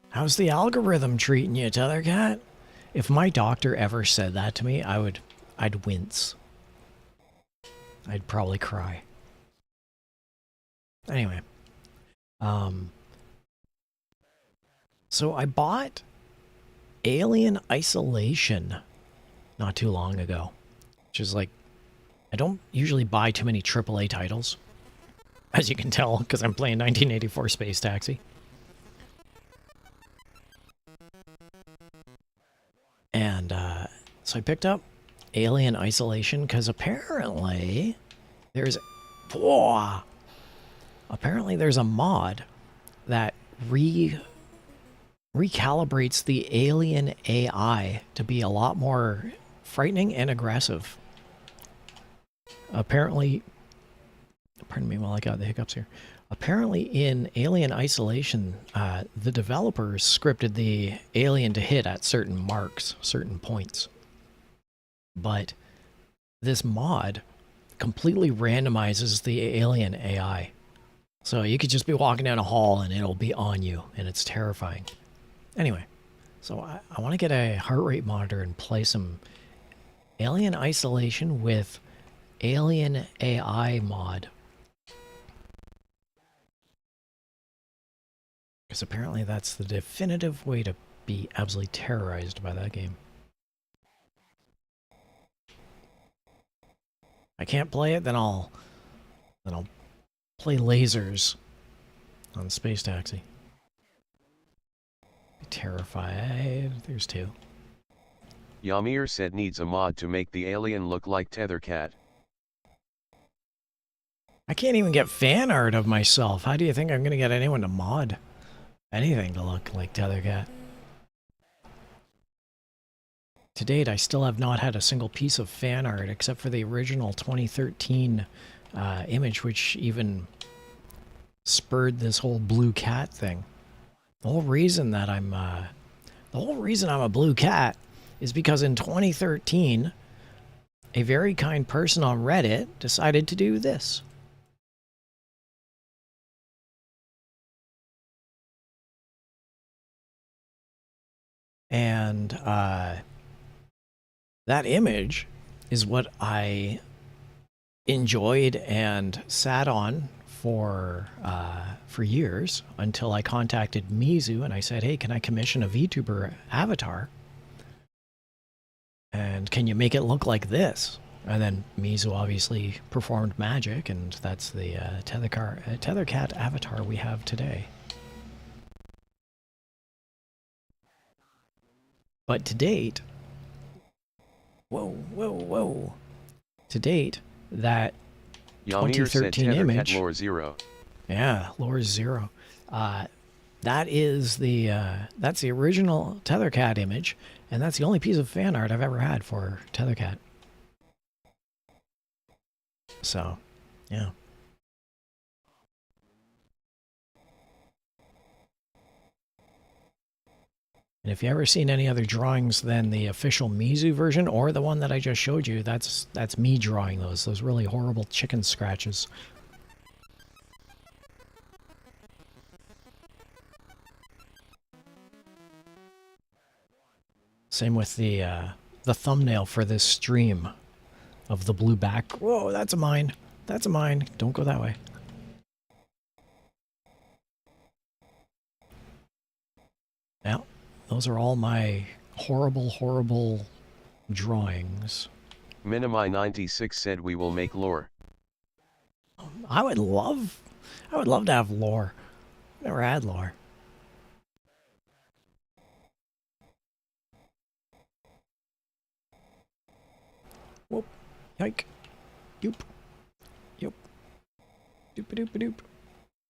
How's the algorithm treating you, Tethercat? If my doctor ever said that to me, I'd wince. I'd probably cry. Anyway. So I bought Alien Isolation not too long ago. Which is like, I don't usually buy too many AAA titles. As you can tell, because I'm playing 1984 Space Taxi. And so I picked up Alien Isolation because apparently there's a mod that recalibrates the alien AI to be a lot more frightening and aggressive. Apparently, pardon me while I got the hiccups here. Apparently in Alien Isolation, the developers scripted the alien to hit at certain marks, certain points. But this mod completely randomizes the alien AI. So you could just be walking down a hall and it'll be on you, and it's terrifying. Anyway, so I want to get a heart rate monitor and play some Alien Isolation with Alien AI mod. Because apparently that's the definitive way to be absolutely terrorized by that game. I can't play it, then I'll play lasers on Space Taxi. Terrified. There's two. Yamir said needs a mod to make the alien look like Tethercat. I can't even get fan art of myself. How do you think I'm going to get anyone to mod anything to look like Tethercat? To date, I still have not had a single piece of fan art except for the original 2013 image, which even spurred this whole blue cat thing. The whole reason I'm a blue cat is because in 2013, a very kind person on Reddit decided to do this. And that image is what I enjoyed and sat on for years until I contacted Mizu and I said, hey, can I commission a VTuber avatar? And can you make it look like this? And then Mizu obviously performed magic, and that's the Tethercat avatar we have today. But to date, whoa. To date, that Yamir 2013 said image. Lore 0. Yeah, Lore 0. That is that's the original Tethercat image, and that's the only piece of fan art I've ever had for Tethercat. So, yeah. And if you ever seen any other drawings than the official Mizu version or the one that I just showed you, that's me drawing those really horrible chicken scratches. Same with the thumbnail for this stream of the blue back. Whoa, that's a mine. That's a mine. Don't go that way. Yeah, those are all my horrible drawings. Minimi96 said we will make lore. I would love to have lore. Never had lore. Whoop. Yike. Yoop. Yoop. Doop-a-doop-a-doop.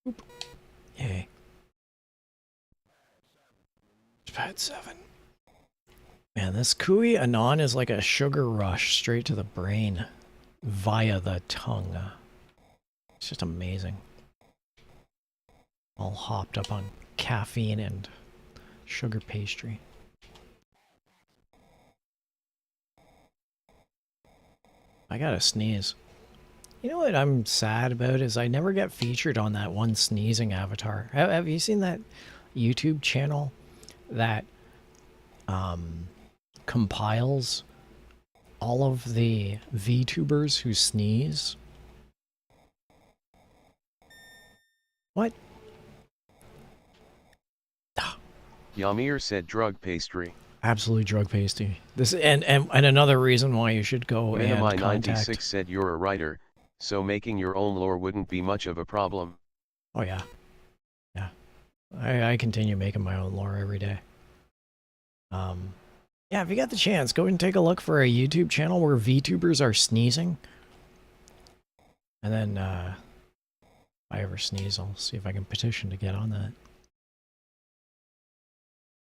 Whoop. Yay. Pad 7. Man, this Kui Anon is like a sugar rush straight to the brain via the tongue. It's just amazing. All hopped up on caffeine and sugar pastry. I gotta sneeze. You know what I'm sad about is I never get featured on that one sneezing avatar. Have you seen that YouTube channel that compiles all of the VTubers who sneeze? What? Yamir said drug pastry. Absolute drug pastry. This and another reason why you should go and contact. Minimi96 said you're a writer, so making your own lore wouldn't be much of a problem. Oh yeah. Yeah. I continue making my own lore every day. Yeah, if you got the chance, go and take a look for a YouTube channel where VTubers are sneezing. And then if I ever sneeze, I'll see if I can petition to get on that.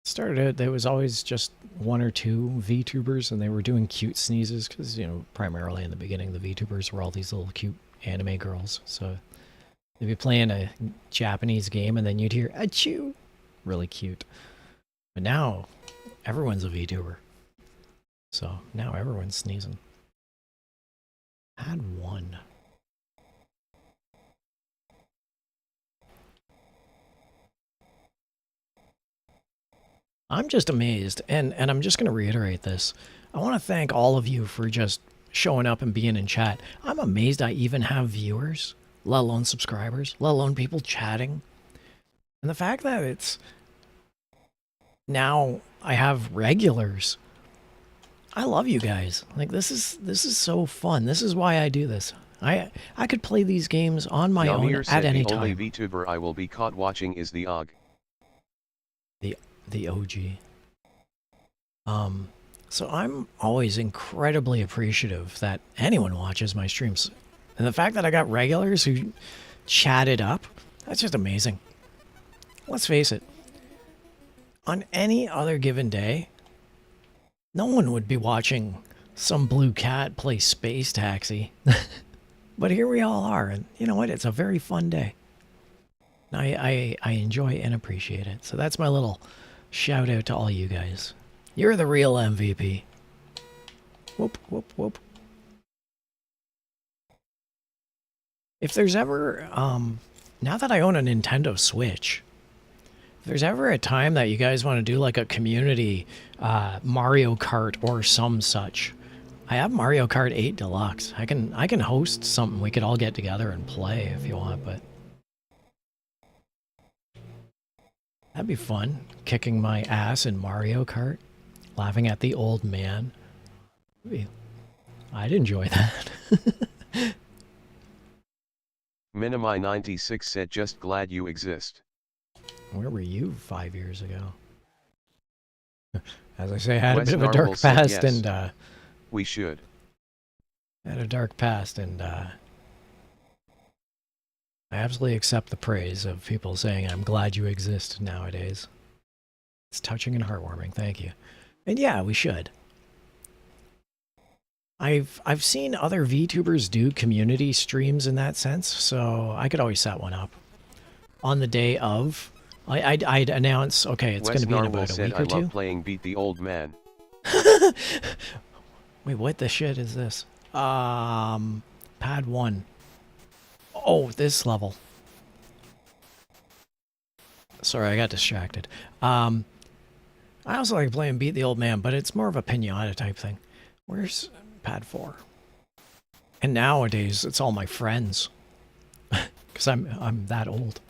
Started out, there was always just one or two VTubers, and they were doing cute sneezes because, you know, primarily in the beginning, the VTubers were all these little cute anime girls. So they'd be playing a Japanese game, and then you'd hear achoo, really cute. But now everyone's a VTuber, so now everyone's sneezing. Had one. I'm just amazed, and I'm just going to reiterate this. I want to thank all of you for just showing up and being in chat. I'm amazed I even have viewers, let alone subscribers, let alone people chatting. And the fact that it's... now I have regulars. I love you guys. Like, this is so fun. This is why I do this. I could play these games on my own at any time. The only VTuber I will be caught watching is the OG. The OG. So I'm always incredibly appreciative that anyone watches my streams. And the fact that I got regulars who chatted up, that's just amazing. Let's face it. On any other given day, no one would be watching some blue cat play Space Taxi. But here we all are, and you know what? It's a very fun day. I enjoy and appreciate it. So that's my little shout out to all you guys. You're the real MVP. Whoop, whoop, whoop. If there's ever, now that I own a Nintendo Switch, if there's ever a time that you guys want to do like a community Mario Kart or some such, I have Mario Kart 8 Deluxe. I can host something. We could all get together and play if you want, but that'd be fun. Kicking my ass in Mario Kart, laughing at the old man. I'd enjoy that. Minimi96 said just glad you exist. Where were you 5 years ago? As I say, I had a Wes bit of a Narwhal dark said past, yes. and We should. had a dark past, and I absolutely accept the praise of people saying I'm glad you exist nowadays. It's touching and heartwarming. Thank you. And yeah, we should. I've seen other VTubers do community streams in that sense, so I could always set one up. On the day of, I'd announce, okay, it's going to be in about a week or two. I love playing Beat the Old Man. Wait, what the shit is this? Pad 1. Oh, this level. Sorry, I got distracted. I also like playing Beat the Old Man, but it's more of a pinata type thing. Where's Pad 4? And nowadays, it's all my friends. Because I'm that old.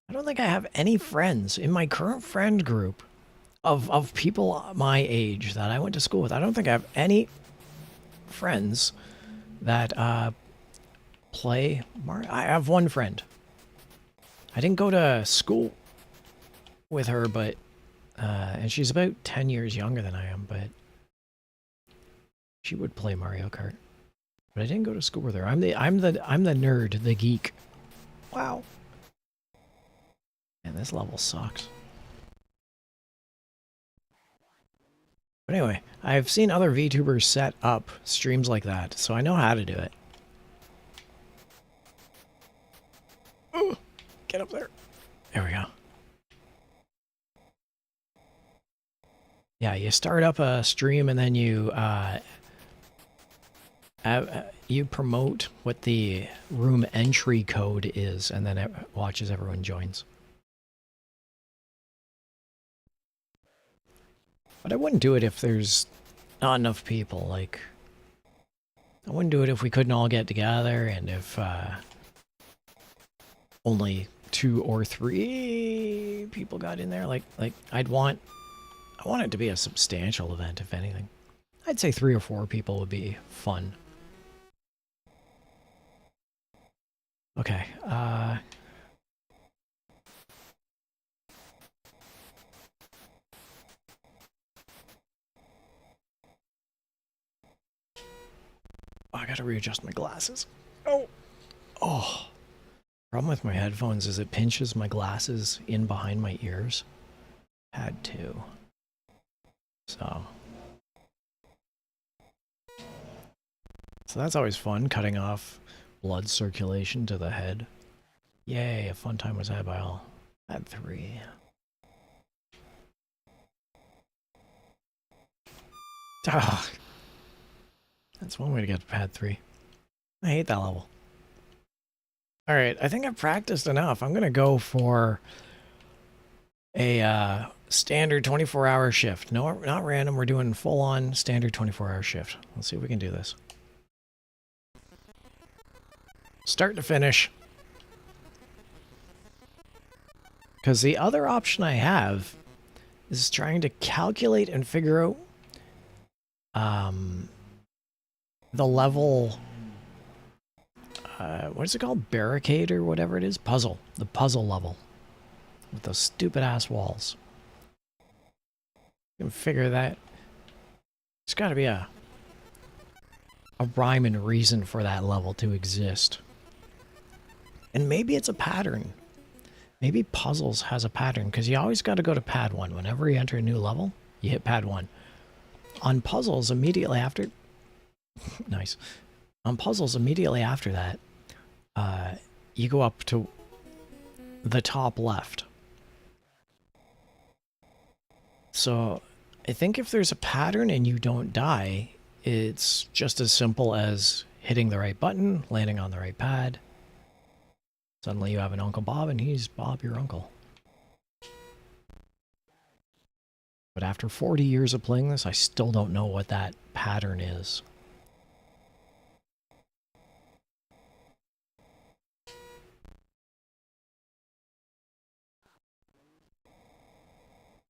I don't think I have any friends in my current friend group of people my age that I went to school with. I don't think I have any friends that play Mario. I have one friend. I didn't go to school with her, but and she's about 10 years younger than I am, but she would play Mario Kart. But I didn't go to school with her. I'm the nerd, the geek. Wow. And this level sucks. But anyway, I've seen other VTubers set up streams like that, so I know how to do it. Ooh, get up there. There we go. Yeah, you start up a stream and then you promote what the room entry code is, and then it watches everyone joins. But I wouldn't do it if there's not enough people. Like, I wouldn't do it if we couldn't all get together and if only 2 or 3 people got in there. Like I want it to be a substantial event, if anything. I'd say 3 or 4 people would be fun. Okay, I gotta readjust my glasses. Oh. Problem with my headphones is it pinches my glasses in behind my ears. Had to. So that's always fun, cutting off blood circulation to the head. Yay, a fun time was had by all. Pad 3. Ah. That's one way to get to Pad 3. I hate that level. Alright, I think I've practiced enough. I'm gonna go for a standard 24-hour shift. No, not random. We're doing full-on standard 24-hour shift. Let's see if we can do this. Start to finish. Because the other option I have is trying to calculate and figure out the level, what is it called? Barricade or whatever it is? Puzzle. The puzzle level. With those stupid ass walls. You can figure that. There's gotta be a rhyme and reason for that level to exist. And maybe it's a pattern. Maybe puzzles has a pattern, because you always got to go to pad 1. Whenever you enter a new level, you hit pad 1. On puzzles, immediately after... nice. On puzzles, immediately after that, you go up to the top left. So, I think if there's a pattern and you don't die, it's just as simple as hitting the right button, landing on the right pad. Suddenly you have an Uncle Bob, and he's Bob your uncle. But after 40 years of playing this, I still don't know what that pattern is.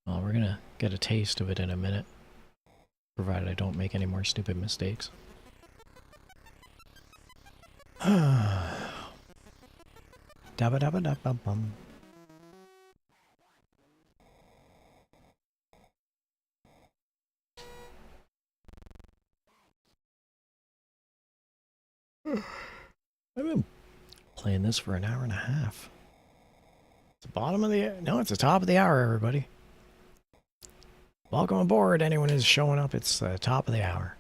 Well, we're gonna get a taste of it in a minute, provided I don't make any more stupid mistakes. Dabba-dabba-dabba-bum. I've been playing this for an hour and a half. It's the bottom of the... No, it's the top of the hour, everybody. Welcome aboard, anyone who's showing up. It's the top of the hour.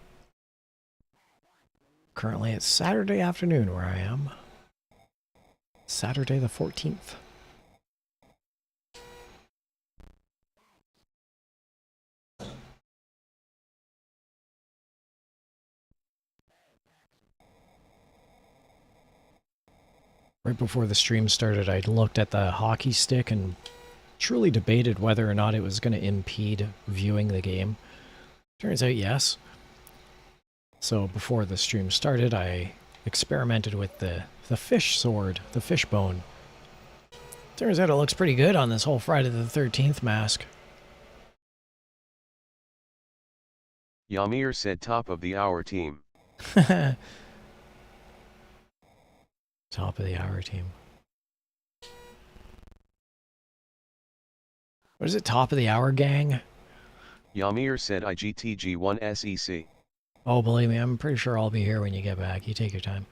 Currently, it's Saturday afternoon where I am. Saturday the 14th. Right before the stream started, I looked at the hockey stick and truly debated whether or not it was going to impede viewing the game. Turns out yes. So before the stream started, I experimented with the fish sword, the fish bone. Turns out it looks pretty good on this whole Friday the 13th mask. Yamir said top of the hour team. Top of the hour team. What is it, top of the hour gang? Yamir said IGTG1 SEC. Oh, believe me, I'm pretty sure I'll be here when you get back. You take your time.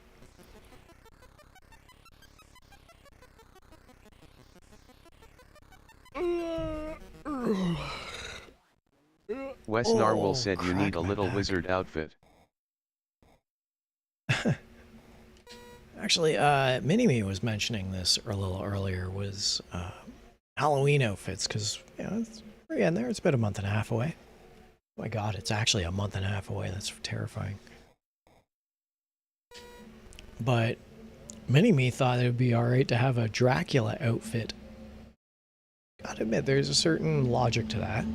Wes Narwhal said you need a little wizard outfit. Actually, Mini-Me was mentioning this a little earlier, was Halloween outfits, because, you know, we're getting there. It's about a month and a half away. Oh my god, it's actually a month and a half away. That's terrifying. But Mini-Me thought it would be alright to have a Dracula outfit. Gotta admit, there's a certain logic to that.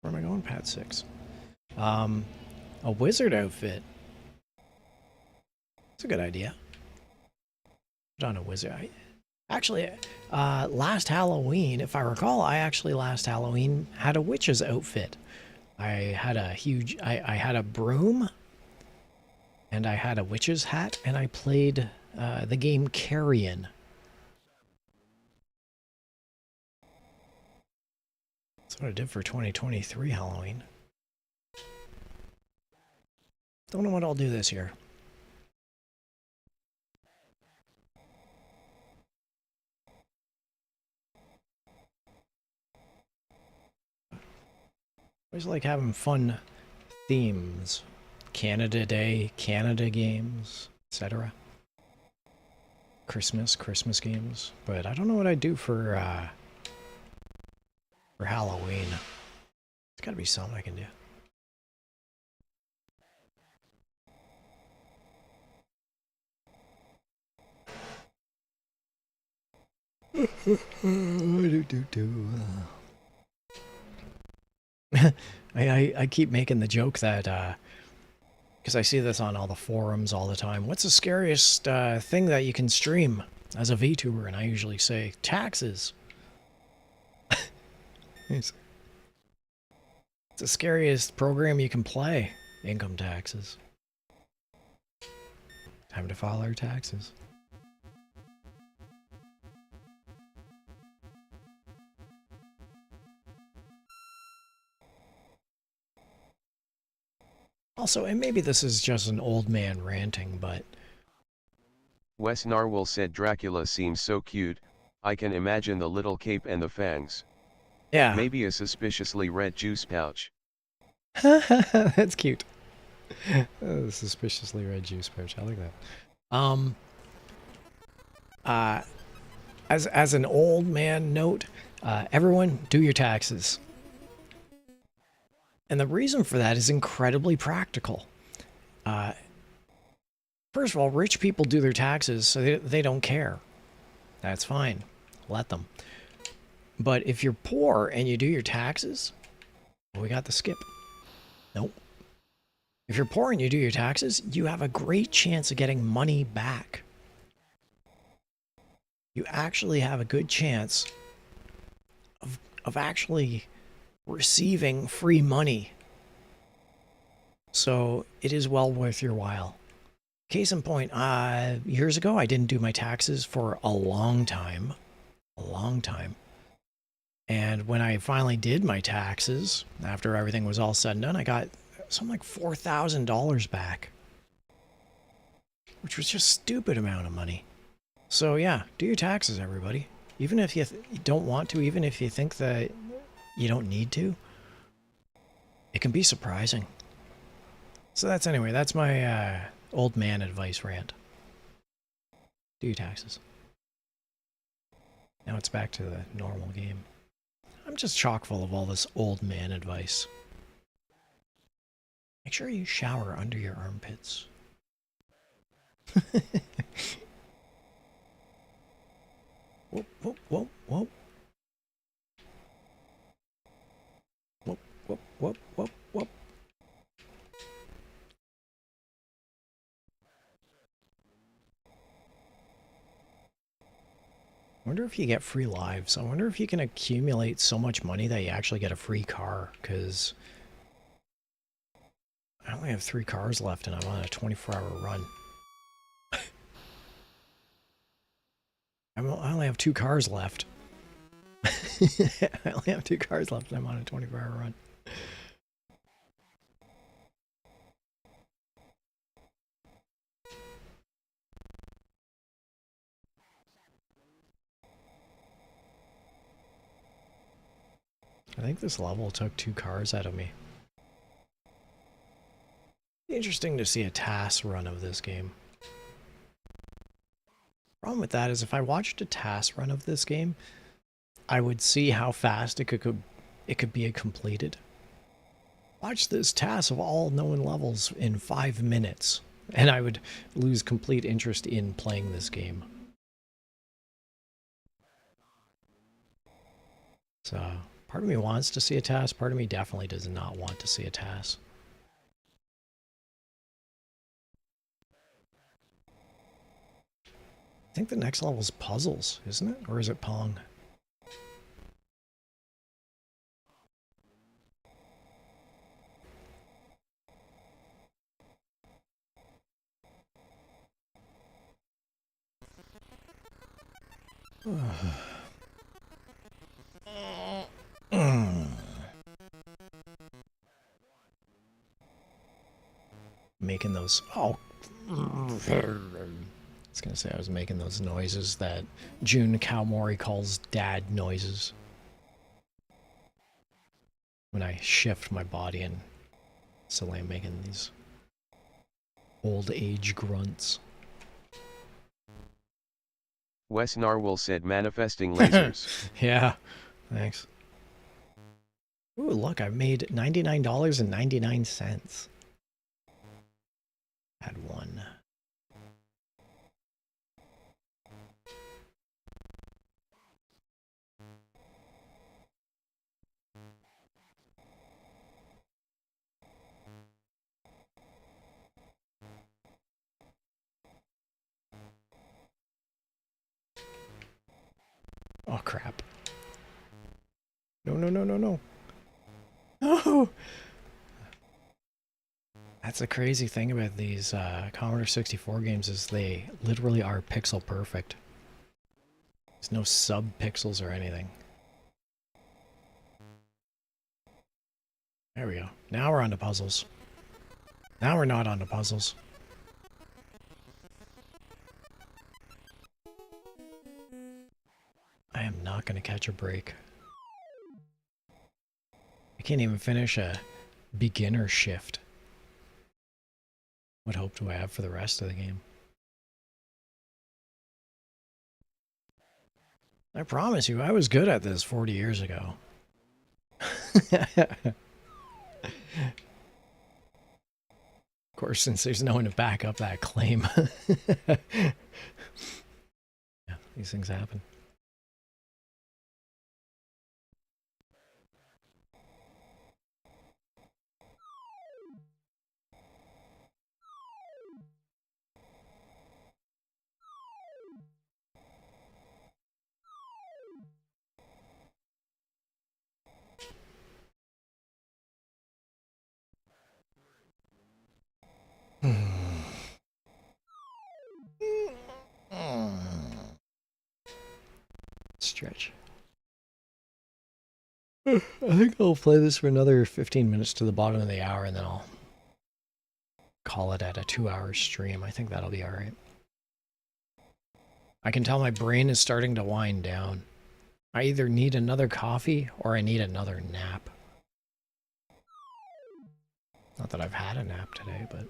Where am I going? Pad 6. A wizard outfit. It's a good idea. Put on a wizard. Actually, last Halloween, if I recall, I actually last Halloween had a witch's outfit. I had a huge... I had a broom, and I had a witch's hat, and I played the game Carrion. That's what I did for 2023 Halloween. Don't know what I'll do this year. Always like having fun themes. Canada Day, Canada games, etc. Christmas games. But I don't know what I'd do for Halloween. There's gotta be something I can do. I keep making the joke that because I see this on all the forums all the time. What's the scariest thing that you can stream as a VTuber? And I usually say taxes. It's the scariest program you can play. Income taxes. Time to file our taxes. Also, and maybe this is just an old man ranting, but... Wes Narwhal said Dracula seems so cute, I can imagine the little cape and the fangs. Yeah. Maybe a suspiciously red juice pouch. That's cute. Suspiciously red juice pouch, I like that. As an old man note, everyone, do your taxes. And the reason for that is incredibly practical. First of all, rich people do their taxes, so they don't care. That's fine. Let them. But if you're poor and you do your taxes, well, we got the skip. Nope. If you're poor and you do your taxes, you have a great chance of getting money back. You actually have a good chance of actually receiving free money. So it is well worth your while. Case in point, years ago, I didn't do my taxes for a long time. A long time. And when I finally did my taxes, after everything was all said and done, I got something like $4,000 back. Which was just a stupid amount of money. So yeah, do your taxes, everybody. Even if you don't want to, even if you think that you don't need to, it can be surprising. So that's my old man advice rant. Do your taxes. Now it's back to the normal game. I'm just chock full of all this old man advice. Make sure you shower under your armpits. Whoop, whoop, whoop, whoop. Whoop, whoop, whoop, whoop, whoop. I wonder if you get free lives. I wonder if you can accumulate so much money that you actually get a free car, because I only have 3 cars left and I'm on a 24-hour run. I only have 2 cars left. I only have 2 cars left and I'm on a 24-hour run. I think this level took 2 cars out of me. Interesting to see a TAS run of this game. Problem with that is if I watched a TAS run of this game, I would see how fast it could be completed. Watch this TAS of all known levels in 5 minutes, and I would lose complete interest in playing this game. So, part of me wants to see a TAS, part of me definitely does not want to see a TAS. I think the next level is puzzles, isn't it? Or is it Pong? Making those... Oh... I was gonna say I was making those noises that June Kawamori calls dad noises. When I shift my body and suddenly I'm making these old age grunts. Wes Narwhal said manifesting lasers. Yeah, thanks. Ooh, look, I've made $99.99. Had one. Oh, crap. No, no, no, no, no. No! That's the crazy thing about these Commodore 64 games is they literally are pixel perfect. There's no sub-pixels or anything. There we go. Now we're on to puzzles. Now we're not on to puzzles. I am not going to catch a break. I can't even finish a beginner shift. What hope do I have for the rest of the game? I promise you, I was good at this 40 years ago. Of course, since there's no one to back up that claim. Yeah, these things happen. Stretch. I think I'll play this for another 15 minutes to the bottom of the hour, and then I'll call it at a 2-hour stream. I think that'll be alright. I can tell my brain is starting to wind down. I either need another coffee or I need another nap. Not that I've had a nap today, but...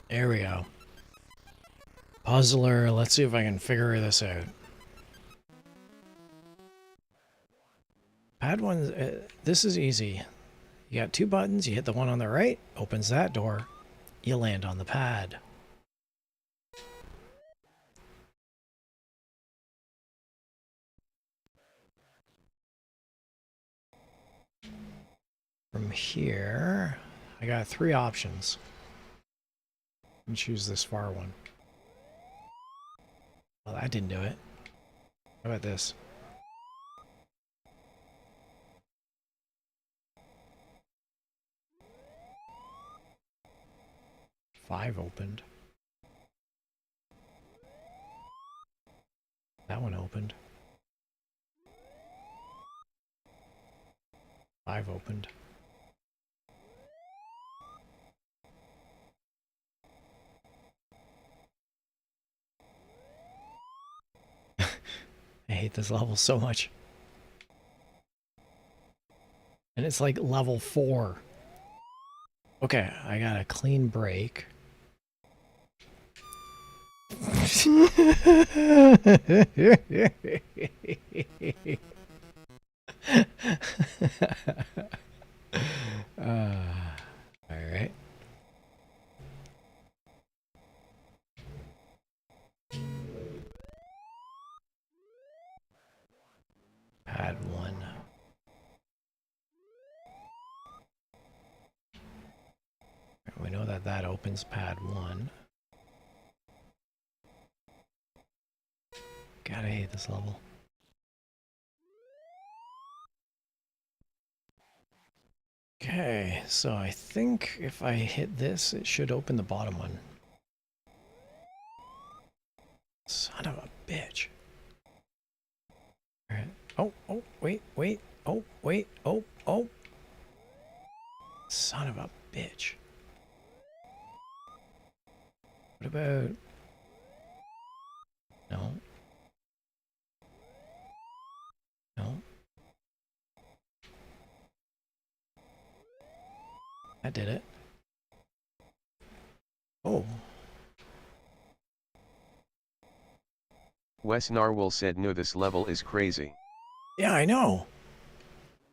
There we go. Puzzler, let's see if I can figure this out. Pad 1, this is easy. You got 2 buttons, you hit the one on the right, opens that door, you land on the pad. From here, I got 3 options. And choose this far one. Well, that didn't do it. How about this? Five opened. That one opened. 5 opened. I hate this level so much. And it's like level 4. Okay, I got a clean break. All right. Pad 1. We know that that opens pad 1. God, I hate this level. Okay, so I think if I hit this, it should open the bottom one. Son of a bitch. All right. Oh, wait. Oh, wait. Oh. Son of a bitch. What about... No. That did it. Oh. Wes Narwhal said no, this level is crazy. Yeah, I know.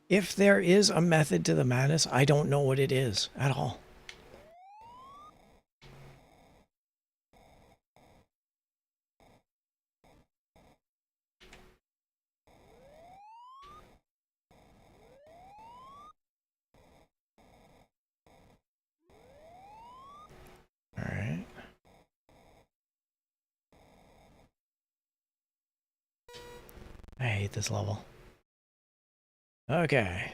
If there is a method to the madness, I don't know what it is at all. All right. I hate this level. Okay.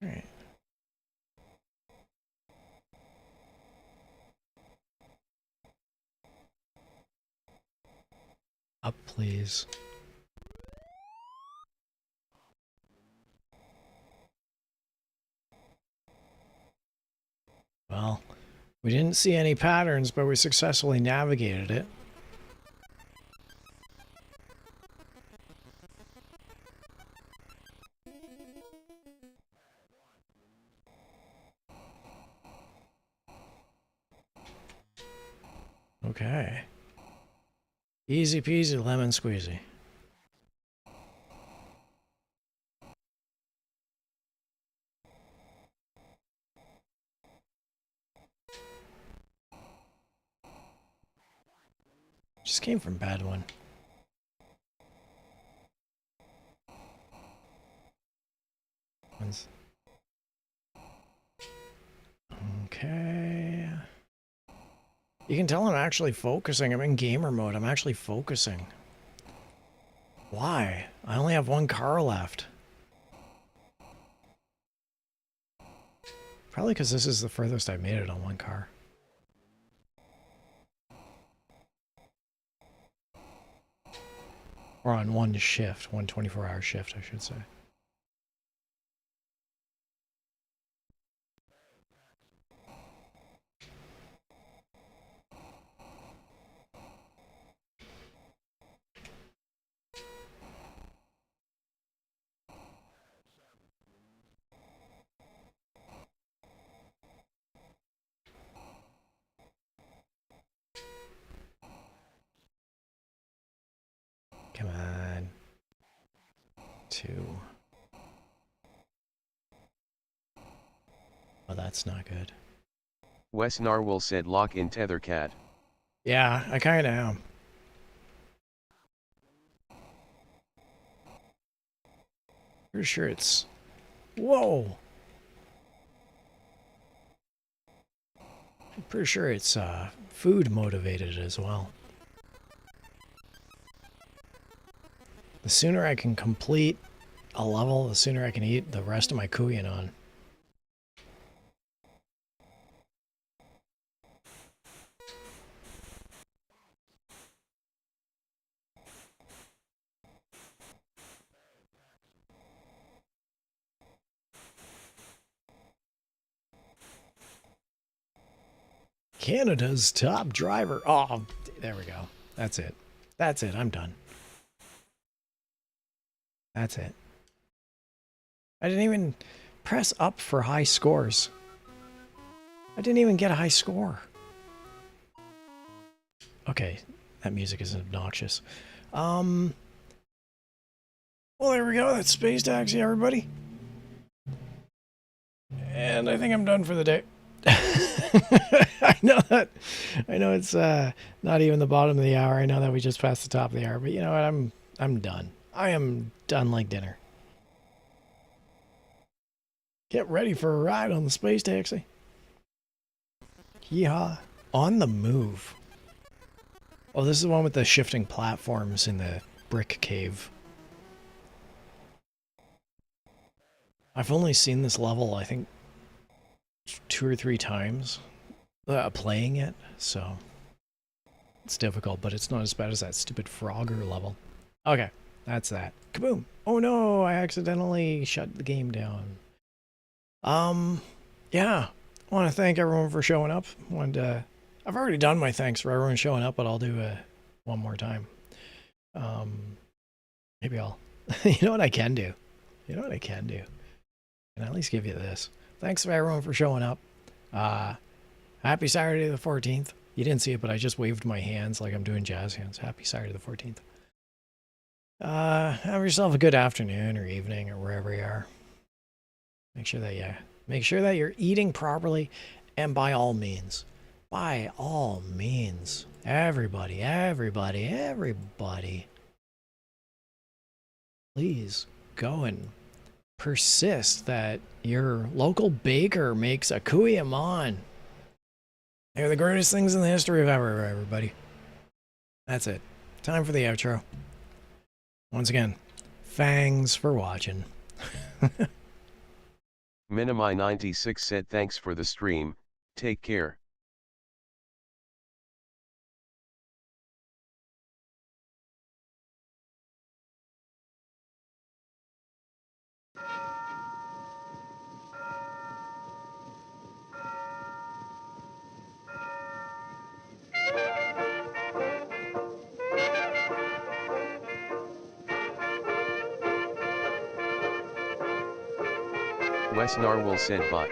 All right. Up, please. Well, we didn't see any patterns, but we successfully navigated it. Okay. Easy peasy lemon squeezy. Just came from bad one. Okay. You can tell I'm actually focusing. I'm in gamer mode. I'm actually focusing. Why? I only have one car left. Probably because this is the furthest I've made it on one car. Or on one shift. One 24-hour shift, I should say. Come on. 2. Oh, that's not good. Wes Narwhal said lock in Tethercat. Yeah, I kind of am. Pretty sure it's... Whoa! I'm pretty sure it's food motivated as well. The sooner I can complete a level, the sooner I can eat the rest of my kuyan on. Canada's top driver. Oh, there we go. That's it. That's it. I'm done. That's it. I didn't even press up for high scores. I didn't even get a high score. Okay, that music is obnoxious. Well, there we go. That's Space Taxi, everybody. And I think I'm done for the day. I know that. I know it's not even the bottom of the hour. I know that we just passed the top of the hour, but you know what? I'm done. I am done like dinner. Get ready for a ride on the Space Taxi. Yeehaw. On the move. Oh, this is the one with the shifting platforms in the brick cave. I've only seen this level, I think, 2 or 3 times playing it, so it's difficult, but it's not as bad as that stupid Frogger level. Okay, that's that. Kaboom! Oh no, I accidentally shut the game down. Yeah, I want to thank everyone for showing up. I've already done my thanks for everyone showing up, but I'll do one more time. Maybe I'll, you know what I can do? You know what I can do? And at least give you this. Thanks for everyone for showing up. Happy Saturday the 14th. You didn't see it, but I just waved my hands like I'm doing jazz hands. Happy Saturday the 14th. Have yourself a good afternoon or evening or wherever you are. Make sure that you're eating properly, and by all means, everybody, please go and persist that your local baker makes a kuya-mon. They're the greatest things in the history of ever, everybody. That's it. Time for the outro. Once again, thanks for watching. Minimi96 said thanks for the stream, take care. Wes Narwhal said Bout.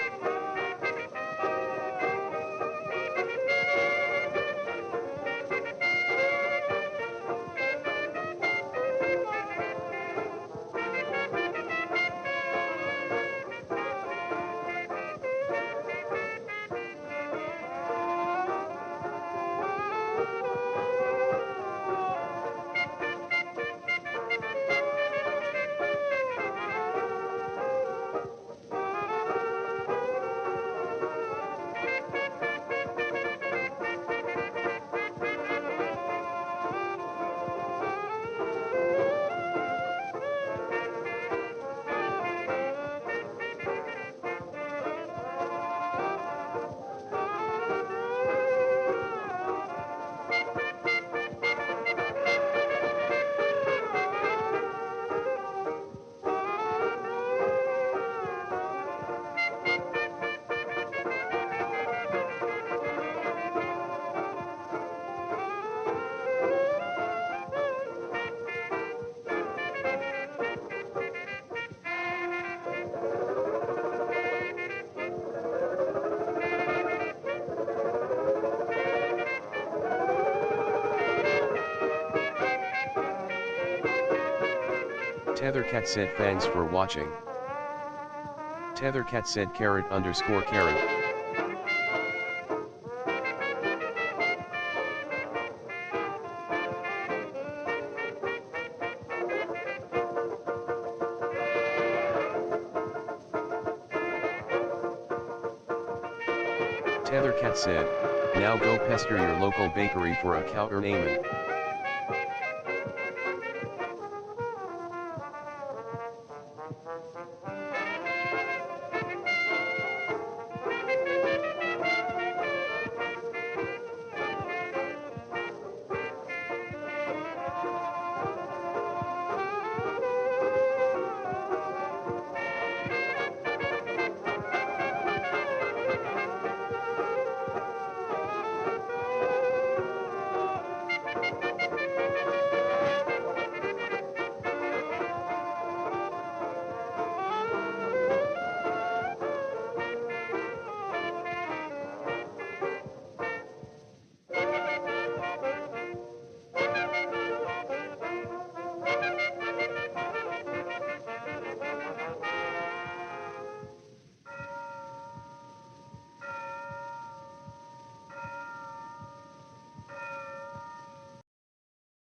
Tethercat said thanks for watching. Tethercat said _carrot. Tethercat said, now go pester your local bakery for a counter name.